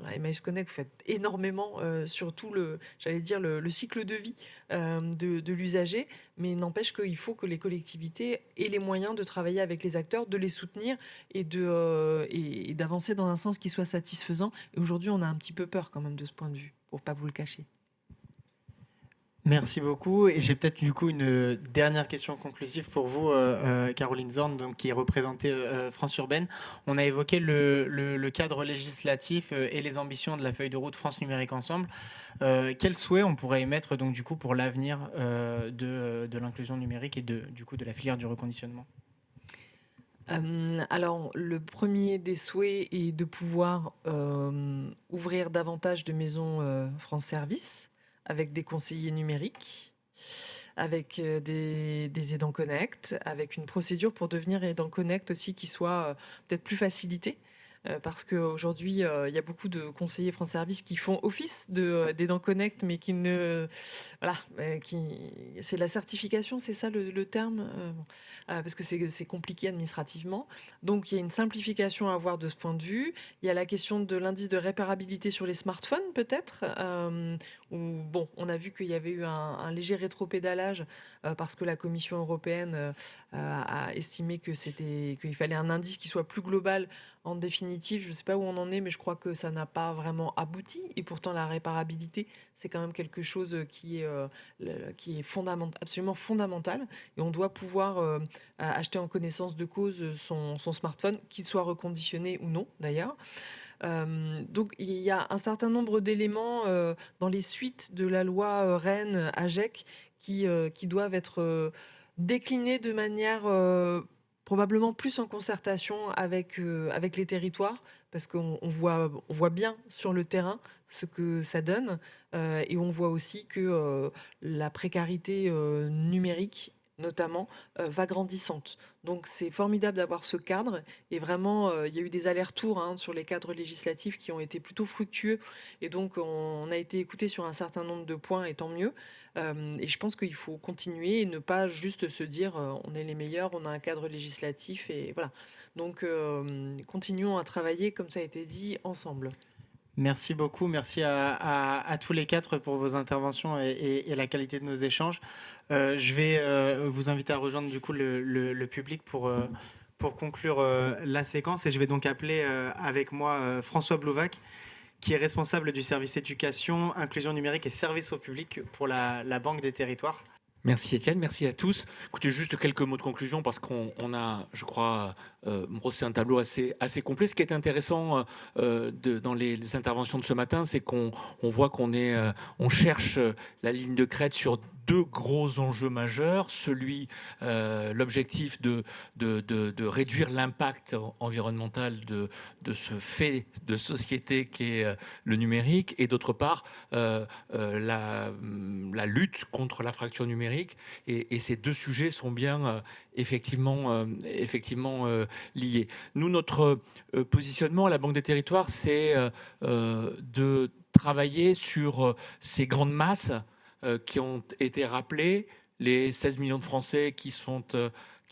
la Emmaüs Connect fait énormément sur tout le cycle de vie de l'usager, mais n'empêche qu'il faut que les collectivités aient les moyens de travailler avec les acteurs, de les soutenir et d'avancer dans un sens qui soit satisfaisant. Et aujourd'hui, on a un petit peu peur quand même de ce point de vue, pour pas vous le cacher. Merci beaucoup. Et j'ai peut-être du coup une dernière question conclusive pour vous, Caroline Zorn, donc, qui représentée France Urbaine. On a évoqué le cadre législatif et les ambitions de la feuille de route France Numérique Ensemble. Quels souhaits on pourrait émettre donc, du coup, pour l'avenir de l'inclusion numérique et du coup, de la filière du reconditionnement ? Alors, le premier des souhaits est de pouvoir ouvrir davantage de maisons France Service, avec des conseillers numériques, avec des aidants connect, avec une procédure pour devenir aidant connect aussi qui soit peut-être plus facilitée. parce qu'aujourd'hui, il y a beaucoup de conseillers France Service qui font office d'aidants Connect, mais qui ne... Voilà, c'est la certification, c'est ça le terme parce que c'est compliqué administrativement. Donc, il y a une simplification à avoir de ce point de vue. Il y a la question de l'indice de réparabilité sur les smartphones, peut-être, où, bon, on a vu qu'il y avait eu un léger rétropédalage parce que la Commission européenne a estimé qu'il fallait un indice qui soit plus global. En définitive, je ne sais pas où on en est, mais je crois que ça n'a pas vraiment abouti. Et pourtant, la réparabilité, c'est quand même quelque chose qui est absolument fondamental. Et on doit pouvoir acheter en connaissance de cause son smartphone, qu'il soit reconditionné ou non, d'ailleurs. Donc, il y a un certain nombre d'éléments dans les suites de la loi Rennes AGEC qui doivent être déclinés de manière probablement plus en concertation avec les territoires, parce qu'on voit bien sur le terrain ce que ça donne, et on voit aussi que la précarité numérique, notamment, va grandissante. Donc c'est formidable d'avoir ce cadre, et vraiment, il y a eu des allers-retours sur les cadres législatifs qui ont été plutôt fructueux, et donc on a été écouté sur un certain nombre de points, et tant mieux. Et je pense qu'il faut continuer et ne pas juste se dire on est les meilleurs, on a un cadre législatif, et voilà. Donc continuons à travailler, comme ça a été dit, ensemble. Merci beaucoup, merci à tous les quatre pour vos interventions et la qualité de nos échanges. Je vais vous inviter à rejoindre du coup le public pour conclure la séquence, et je vais donc appeler avec moi François Blouvac, qui est responsable du service éducation, inclusion numérique et service au public pour la Banque des Territoires. Merci Étienne, merci à tous. Écoutez, juste quelques mots de conclusion parce qu'on a, je crois, brossé un tableau assez complet. Ce qui est intéressant dans les interventions de ce matin, c'est qu'on voit on cherche la ligne de crête sur deux gros enjeux majeurs. L'objectif de réduire l'impact environnemental de ce fait de société qu'est le numérique, et d'autre part la lutte contre la fracture numérique. Et ces deux sujets sont bien effectivement liés. Nous, notre positionnement à la Banque des Territoires, c'est de travailler sur ces grandes masses qui ont été rappelées, les 16 millions de Français qui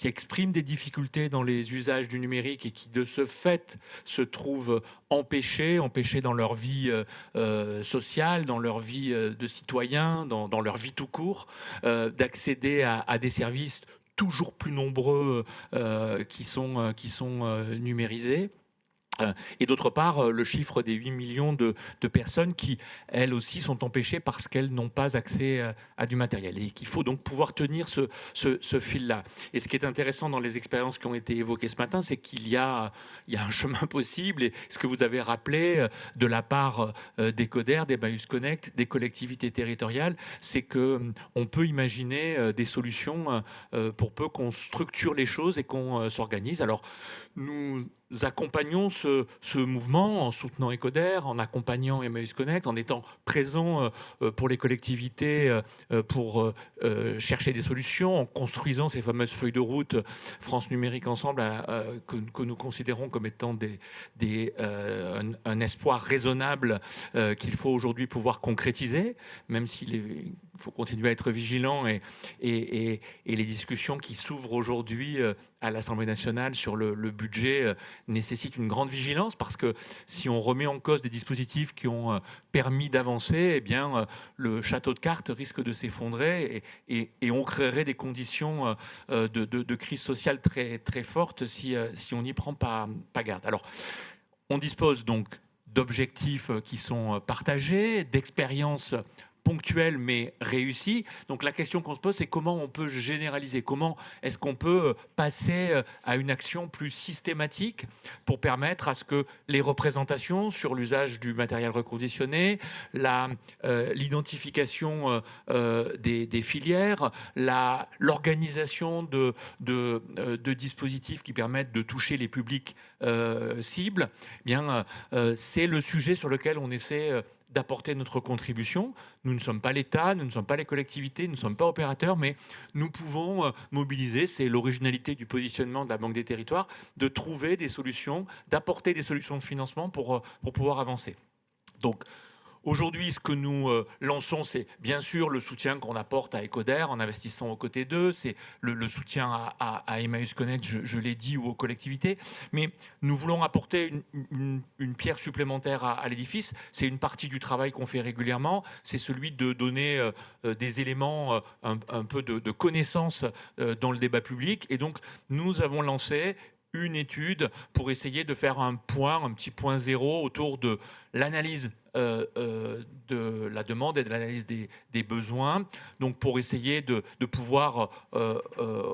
expriment des difficultés dans les usages du numérique et qui, de ce fait, se trouvent empêchés dans leur vie sociale, dans leur vie de citoyen, dans leur vie tout court, d'accéder à des services toujours plus nombreux qui sont numérisés. Et d'autre part, le chiffre des 8 millions de personnes qui, elles aussi, sont empêchées parce qu'elles n'ont pas accès à du matériel. Et qu'il faut donc pouvoir tenir ce fil-là. Et ce qui est intéressant dans les expériences qui ont été évoquées ce matin, c'est qu'il y a un chemin possible. Et ce que vous avez rappelé de la part des CODER, d'Emmaüs Connect, des collectivités territoriales, c'est qu'on peut imaginer des solutions pour peu qu'on structure les choses et qu'on s'organise. Alors, nous accompagnons ce mouvement en soutenant EcoDer, en accompagnant Emmaüs Connect, en étant présents pour les collectivités pour chercher des solutions, en construisant ces fameuses feuilles de route France Numérique Ensemble que nous considérons comme étant un espoir raisonnable qu'il faut aujourd'hui pouvoir concrétiser, même s'il faut continuer à être vigilant, et les discussions qui s'ouvrent aujourd'hui à l'Assemblée nationale sur le budget nécessitent une grande vigilance, parce que si on remet en cause des dispositifs qui ont permis d'avancer, eh bien le château de cartes risque de s'effondrer, et on créerait des conditions de crise sociale très, très fortes si on n'y prend pas garde. Alors, on dispose donc d'objectifs qui sont partagés, d'expériences ponctuelle mais réussie. Donc la question qu'on se pose, c'est comment on peut généraliser, comment est-ce qu'on peut passer à une action plus systématique pour permettre à ce que les représentations sur l'usage du matériel reconditionné, l'identification des filières, l'organisation de dispositifs qui permettent de toucher les publics cibles, eh bien c'est le sujet sur lequel on essaie d'apporter notre contribution. Nous ne sommes pas l'État, nous ne sommes pas les collectivités, nous ne sommes pas opérateurs, mais nous pouvons mobiliser, c'est l'originalité du positionnement de la Banque des Territoires, de trouver des solutions, d'apporter des solutions de financement pour pouvoir avancer. Donc, aujourd'hui, ce que nous lançons, c'est bien sûr le soutien qu'on apporte à Ecoder en investissant aux côtés d'eux, c'est le soutien à Emmaüs Connect, je l'ai dit, ou aux collectivités, mais nous voulons apporter une pierre supplémentaire à l'édifice. C'est une partie du travail qu'on fait régulièrement, c'est celui de donner des éléments, un peu de connaissances dans le débat public. Et donc, nous avons lancé une étude pour essayer de faire un petit point zéro autour de l'analyse de la demande et de l'analyse des besoins, donc pour essayer de pouvoir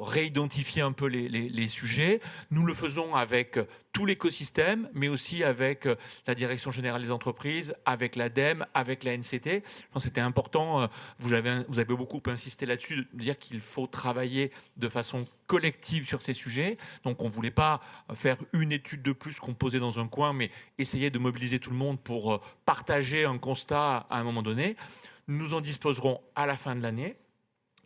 réidentifier un peu les sujets. Nous le faisons avec tout l'écosystème, mais aussi avec la Direction générale des entreprises, avec l'ADEME, avec la NCT. Je pense que c'était important, vous avez beaucoup insisté là-dessus, de dire qu'il faut travailler de façon collective sur ces sujets. Donc on ne voulait pas faire une étude de plus qu'on posait dans un coin, mais essayer de mobiliser tout le monde pour partager un constat à un moment donné. Nous en disposerons à la fin de l'année.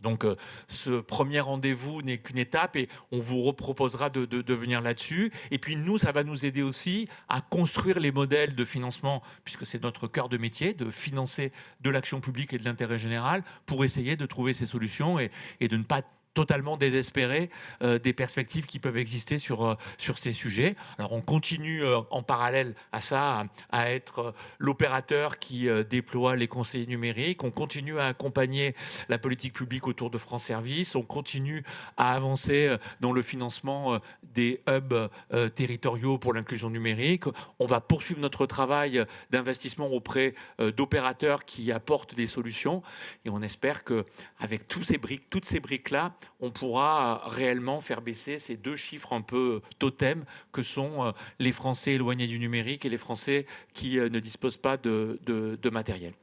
Donc ce premier rendez-vous n'est qu'une étape et on vous reproposera de venir là-dessus. Et puis nous, ça va nous aider aussi à construire les modèles de financement, puisque c'est notre cœur de métier, de financer de l'action publique et de l'intérêt général, pour essayer de trouver ces solutions et de ne pas totalement désespéré des perspectives qui peuvent exister sur ces sujets. Alors on continue en parallèle à ça à être l'opérateur qui déploie les conseillers numériques, on continue à accompagner la politique publique autour de France Service, on continue à avancer dans le financement des hubs territoriaux pour l'inclusion numérique, on va poursuivre notre travail d'investissement auprès d'opérateurs qui apportent des solutions et on espère qu'avec toutes ces briques-là, on pourra réellement faire baisser ces deux chiffres un peu totems que sont les Français éloignés du numérique et les Français qui ne disposent pas de matériel.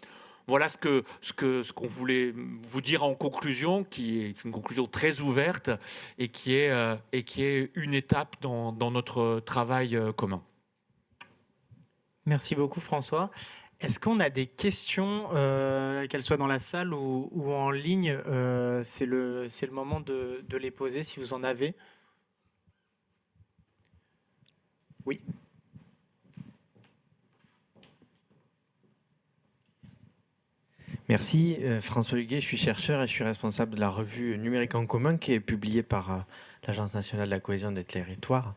Voilà ce qu'on voulait vous dire en conclusion, qui est une conclusion très ouverte et qui est une étape dans notre travail commun. Merci beaucoup François. Est-ce qu'on a des questions, qu'elles soient dans la salle ou en ligne? C'est le moment de les poser si vous en avez. Oui. Merci. François Huguet, je suis chercheur et je suis responsable de la revue Numérique en commun qui est publiée par l'Agence nationale de la cohésion des territoires.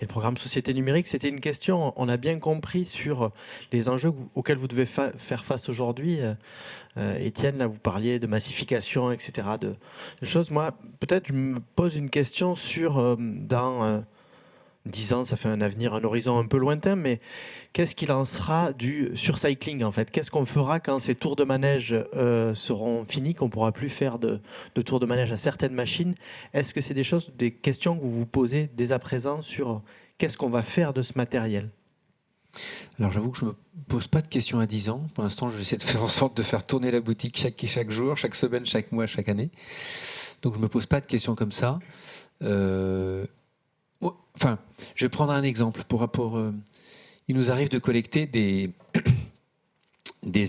Et le programme Société numérique, c'était une question, on a bien compris, sur les enjeux auxquels vous devez faire face aujourd'hui. Étienne, là, vous parliez de massification, etc., de choses. Moi, peut-être, je me pose une question sur, dans 10 ans, ça fait un avenir, un horizon un peu lointain, mais qu'est-ce qu'il en sera du surcycling, en fait? Qu'est-ce qu'on fera quand ces tours de manège seront finis, qu'on ne pourra plus faire de tours de manège à certaines machines? Est-ce que c'est des questions que vous vous posez dès à présent sur qu'est-ce qu'on va faire de ce matériel? Alors j'avoue que je ne me pose pas de questions à 10 ans. Pour l'instant, j'essaie de faire en sorte de faire tourner la boutique chaque jour, chaque semaine, chaque mois, chaque année. Donc je ne me pose pas de questions comme ça. Enfin, je vais prendre un exemple. Il nous arrive de collecter des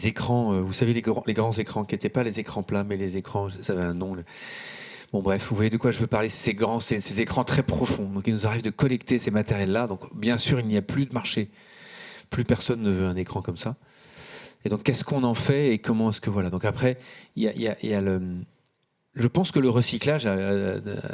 écrans, vous savez, les grands écrans, qui n'étaient pas les écrans plats, mais les écrans, ça avait un nom. Bon, bref, vous voyez de quoi je veux parler, ces écrans très profonds. Donc, il nous arrive de collecter ces matériels-là. Donc, bien sûr, il n'y a plus de marché. Plus personne ne veut un écran comme ça. Et donc, qu'est-ce qu'on en fait et comment est-ce que... Voilà. Donc, après, il y a le... Je pense que le recyclage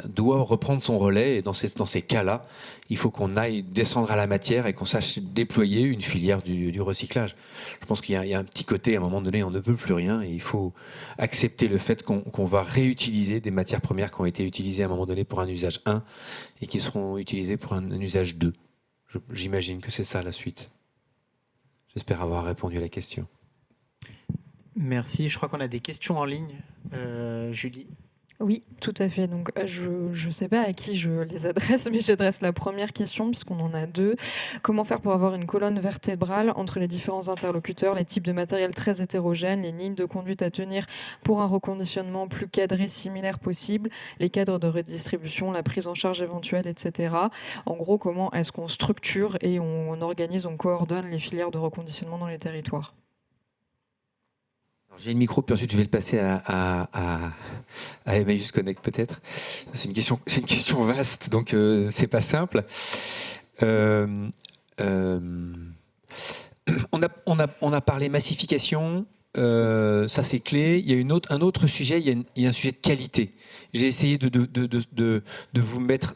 doit reprendre son relais et dans ces cas-là, il faut qu'on aille descendre à la matière et qu'on sache déployer une filière du recyclage. Je pense qu'il y a un petit côté, à un moment donné, on ne peut plus rien et il faut accepter le fait qu'on va réutiliser des matières premières qui ont été utilisées à un moment donné pour un usage 1 et qui seront utilisées pour un usage 2. J'imagine que c'est ça la suite. J'espère avoir répondu à la question. Merci. Je crois qu'on a des questions en ligne. Julie. Oui, tout à fait. Donc, je ne sais pas à qui je les adresse, mais j'adresse la première question, puisqu'on en a deux. Comment faire pour avoir une colonne vertébrale entre les différents interlocuteurs, les types de matériel très hétérogènes, les lignes de conduite à tenir pour un reconditionnement plus cadré, similaire possible, les cadres de redistribution, la prise en charge éventuelle, etc. En gros, comment est-ce qu'on structure et on organise, on coordonne les filières de reconditionnement dans les territoires ? J'ai le micro, puis ensuite je vais le passer à Emmaüs Connect peut-être. C'est une question vaste, donc c'est pas simple. On a parlé massification. Ça c'est clé. Il y a un autre sujet, il y a un sujet de qualité. J'ai essayé de vous mettre,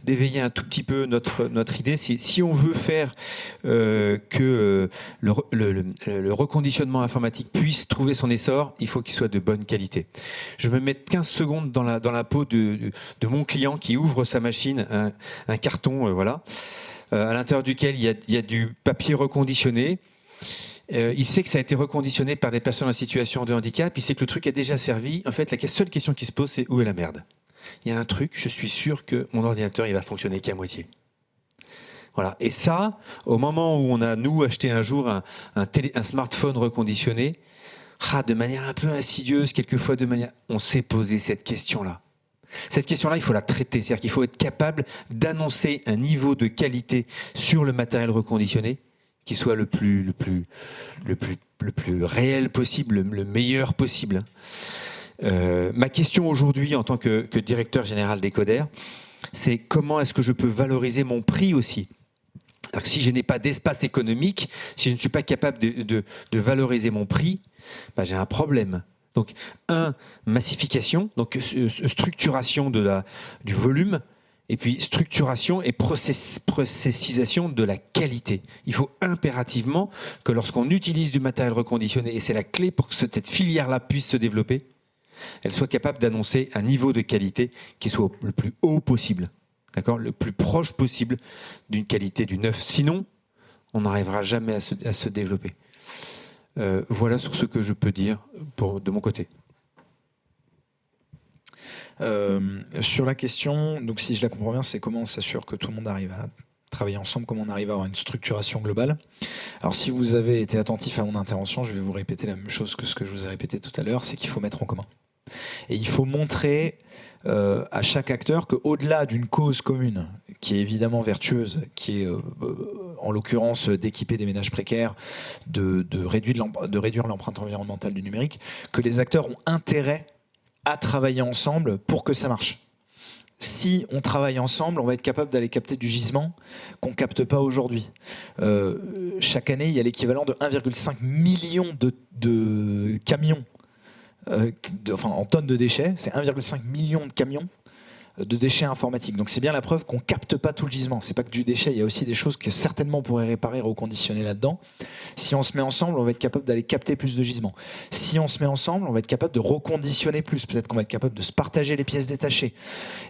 d'éveiller un tout petit peu notre idée. Si on veut faire que le reconditionnement informatique puisse trouver son essor, il faut qu'il soit de bonne qualité. Je me mets 15 secondes dans la peau de mon client qui ouvre sa machine, un carton, voilà, à l'intérieur duquel il y a du papier reconditionné. Il sait que ça a été reconditionné par des personnes en situation de handicap. Il sait que le truc a déjà servi. En fait, la seule question qui se pose, c'est où est la merde ? Il y a un truc, je suis sûr que mon ordinateur, il va fonctionner qu'à moitié. Voilà. Et ça, au moment où on a, nous, acheté un jour un smartphone reconditionné, de manière un peu insidieuse, quelquefois on s'est posé cette question-là. Cette question-là, il faut la traiter. C'est-à-dire qu'il faut être capable d'annoncer un niveau de qualité sur le matériel reconditionné qui soit le plus réel possible, le meilleur possible. Ma question aujourd'hui, en tant que directeur général d'Ecoder, c'est comment est-ce que je peux valoriser mon prix aussi ? Alors que si je n'ai pas d'espace économique, si je ne suis pas capable de valoriser mon prix, j'ai un problème. Donc, massification, donc structuration du volume, et puis structuration et processisation de la qualité. Il faut impérativement que lorsqu'on utilise du matériel reconditionné, et c'est la clé pour que cette filière-là puisse se développer, elle soit capable d'annoncer un niveau de qualité qui soit le plus haut possible, d'accord, le plus proche possible d'une qualité du neuf. Sinon, on n'arrivera jamais à se développer. Voilà sur ce que je peux dire de mon côté. Sur la question, donc si je la comprends bien, c'est comment on s'assure que tout le monde arrive à travailler ensemble, comment on arrive à avoir une structuration globale. Alors si vous avez été attentif à mon intervention, je vais vous répéter la même chose que ce que je vous ai répété tout à l'heure, c'est qu'il faut mettre en commun. Et il faut montrer à chaque acteur qu'au-delà d'une cause commune, qui est évidemment vertueuse, qui est en l'occurrence d'équiper des ménages précaires, de réduire l'empreinte environnementale du numérique, que les acteurs ont intérêt à travailler ensemble pour que ça marche. Si on travaille ensemble, on va être capable d'aller capter du gisement qu'on ne capte pas aujourd'hui. Chaque année, il y a l'équivalent de 1,5 million de camions, en tonnes de déchets, c'est 1,5 million de camions de déchets informatiques. Donc c'est bien la preuve qu'on ne capte pas tout le gisement. C'est pas que du déchet, il y a aussi des choses que certainement on pourrait réparer, reconditionner là-dedans. Si on se met ensemble, on va être capable d'aller capter plus de gisement. Si on se met ensemble, on va être capable de reconditionner plus. Peut-être qu'on va être capable de se partager les pièces détachées.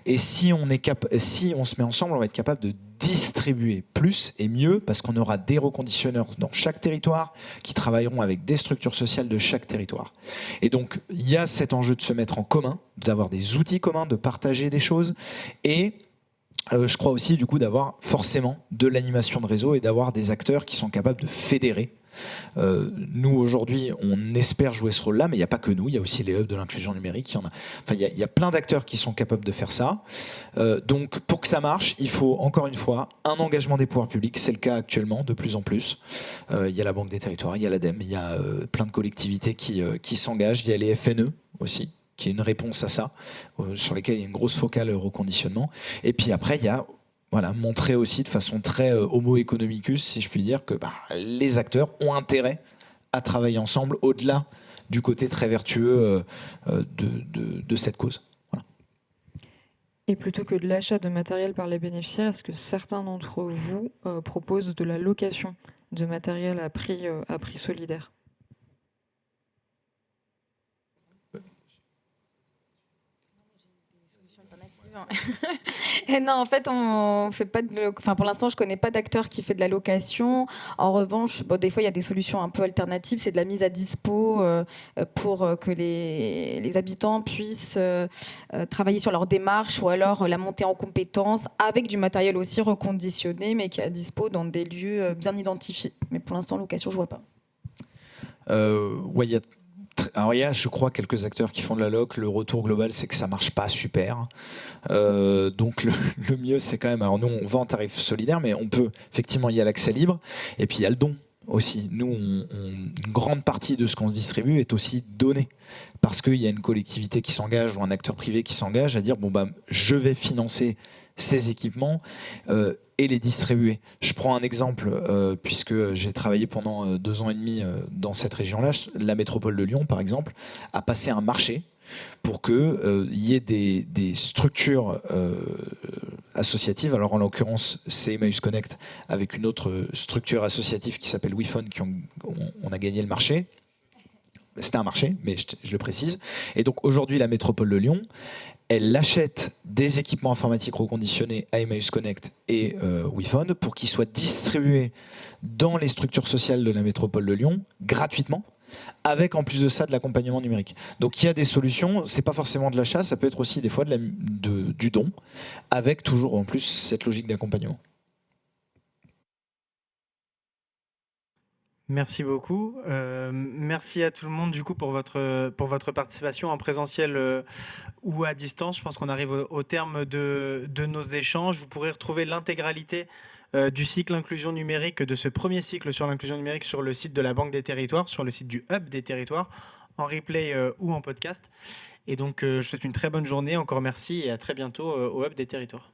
Et si on se met ensemble, on va être capable de distribuer plus et mieux parce qu'on aura des reconditionneurs dans chaque territoire qui travailleront avec des structures sociales de chaque territoire. Et donc, il y a cet enjeu de se mettre en commun, d'avoir des outils communs, de partager des choses et je crois aussi du coup d'avoir forcément de l'animation de réseau et d'avoir des acteurs qui sont capables de fédérer. Nous aujourd'hui on espère jouer ce rôle-là, mais il n'y a pas que nous, il y a aussi les hubs de l'inclusion numérique, il y a plein d'acteurs qui sont capables de faire ça. Donc pour que ça marche, il faut encore une fois un engagement des pouvoirs publics, c'est le cas actuellement de plus en plus. Il y a la Banque des Territoires, il y a l'ADEME, il y a plein de collectivités qui s'engagent, il y a les FNE aussi, qui est une réponse à ça, sur lesquels il y a une grosse focale reconditionnement. Et puis après, il y a montrer aussi de façon très homo economicus, si je puis dire, que les acteurs ont intérêt à travailler ensemble au-delà du côté très vertueux de cette cause. Voilà. Et plutôt que de l'achat de matériel par les bénéficiaires, est-ce que certains d'entre vous proposent de la location de matériel à prix solidaire ? Et non, en fait, on fait pas pour l'instant, je connais pas d'acteur qui fait de la location. En revanche, des fois, il y a des solutions un peu alternatives. C'est de la mise à dispo pour que les habitants puissent travailler sur leur démarche ou alors la montée en compétences avec du matériel aussi reconditionné, mais qui est à dispo dans des lieux bien identifiés. Mais pour l'instant, location, je vois pas. Alors il y a, je crois, quelques acteurs qui font de la loc. Le retour global, c'est que ça marche pas super. Donc le mieux, c'est quand même... Alors nous, on vend en tarif solidaire, mais on peut... Effectivement, il y a l'accès libre. Et puis il y a le don. aussi. Nous, une grande partie de ce qu'on se distribue est aussi donné. Parce qu'il y a une collectivité qui s'engage ou un acteur privé qui s'engage à dire je vais financer ces équipements et les distribuer. Je prends un exemple, puisque j'ai travaillé pendant 2 ans et demi dans cette région-là. La métropole de Lyon, par exemple, a passé un marché pour qu'il y ait des structures associatives. Alors en l'occurrence, c'est Emmaüs Connect avec une autre structure associative qui s'appelle WeFund on a gagné le marché. C'était un marché, mais je le précise. Et donc aujourd'hui, la métropole de Lyon, elle achète des équipements informatiques reconditionnés à Emmaüs Connect et WeFund pour qu'ils soient distribués dans les structures sociales de la métropole de Lyon gratuitement, avec en plus de ça de l'accompagnement numérique. Donc il y a des solutions, c'est pas forcément de l'achat, ça peut être aussi des fois du don, avec toujours en plus cette logique d'accompagnement. Merci beaucoup. Merci à tout le monde du coup pour votre participation en présentiel ou à distance. Je pense qu'on arrive au terme de nos échanges. Vous pourrez retrouver l'intégralité du cycle inclusion numérique, de ce premier cycle sur l'inclusion numérique sur le site de la Banque des Territoires, sur le site du Hub des Territoires, en replay ou en podcast. Et donc je vous souhaite une très bonne journée. Encore merci et à très bientôt au Hub des Territoires.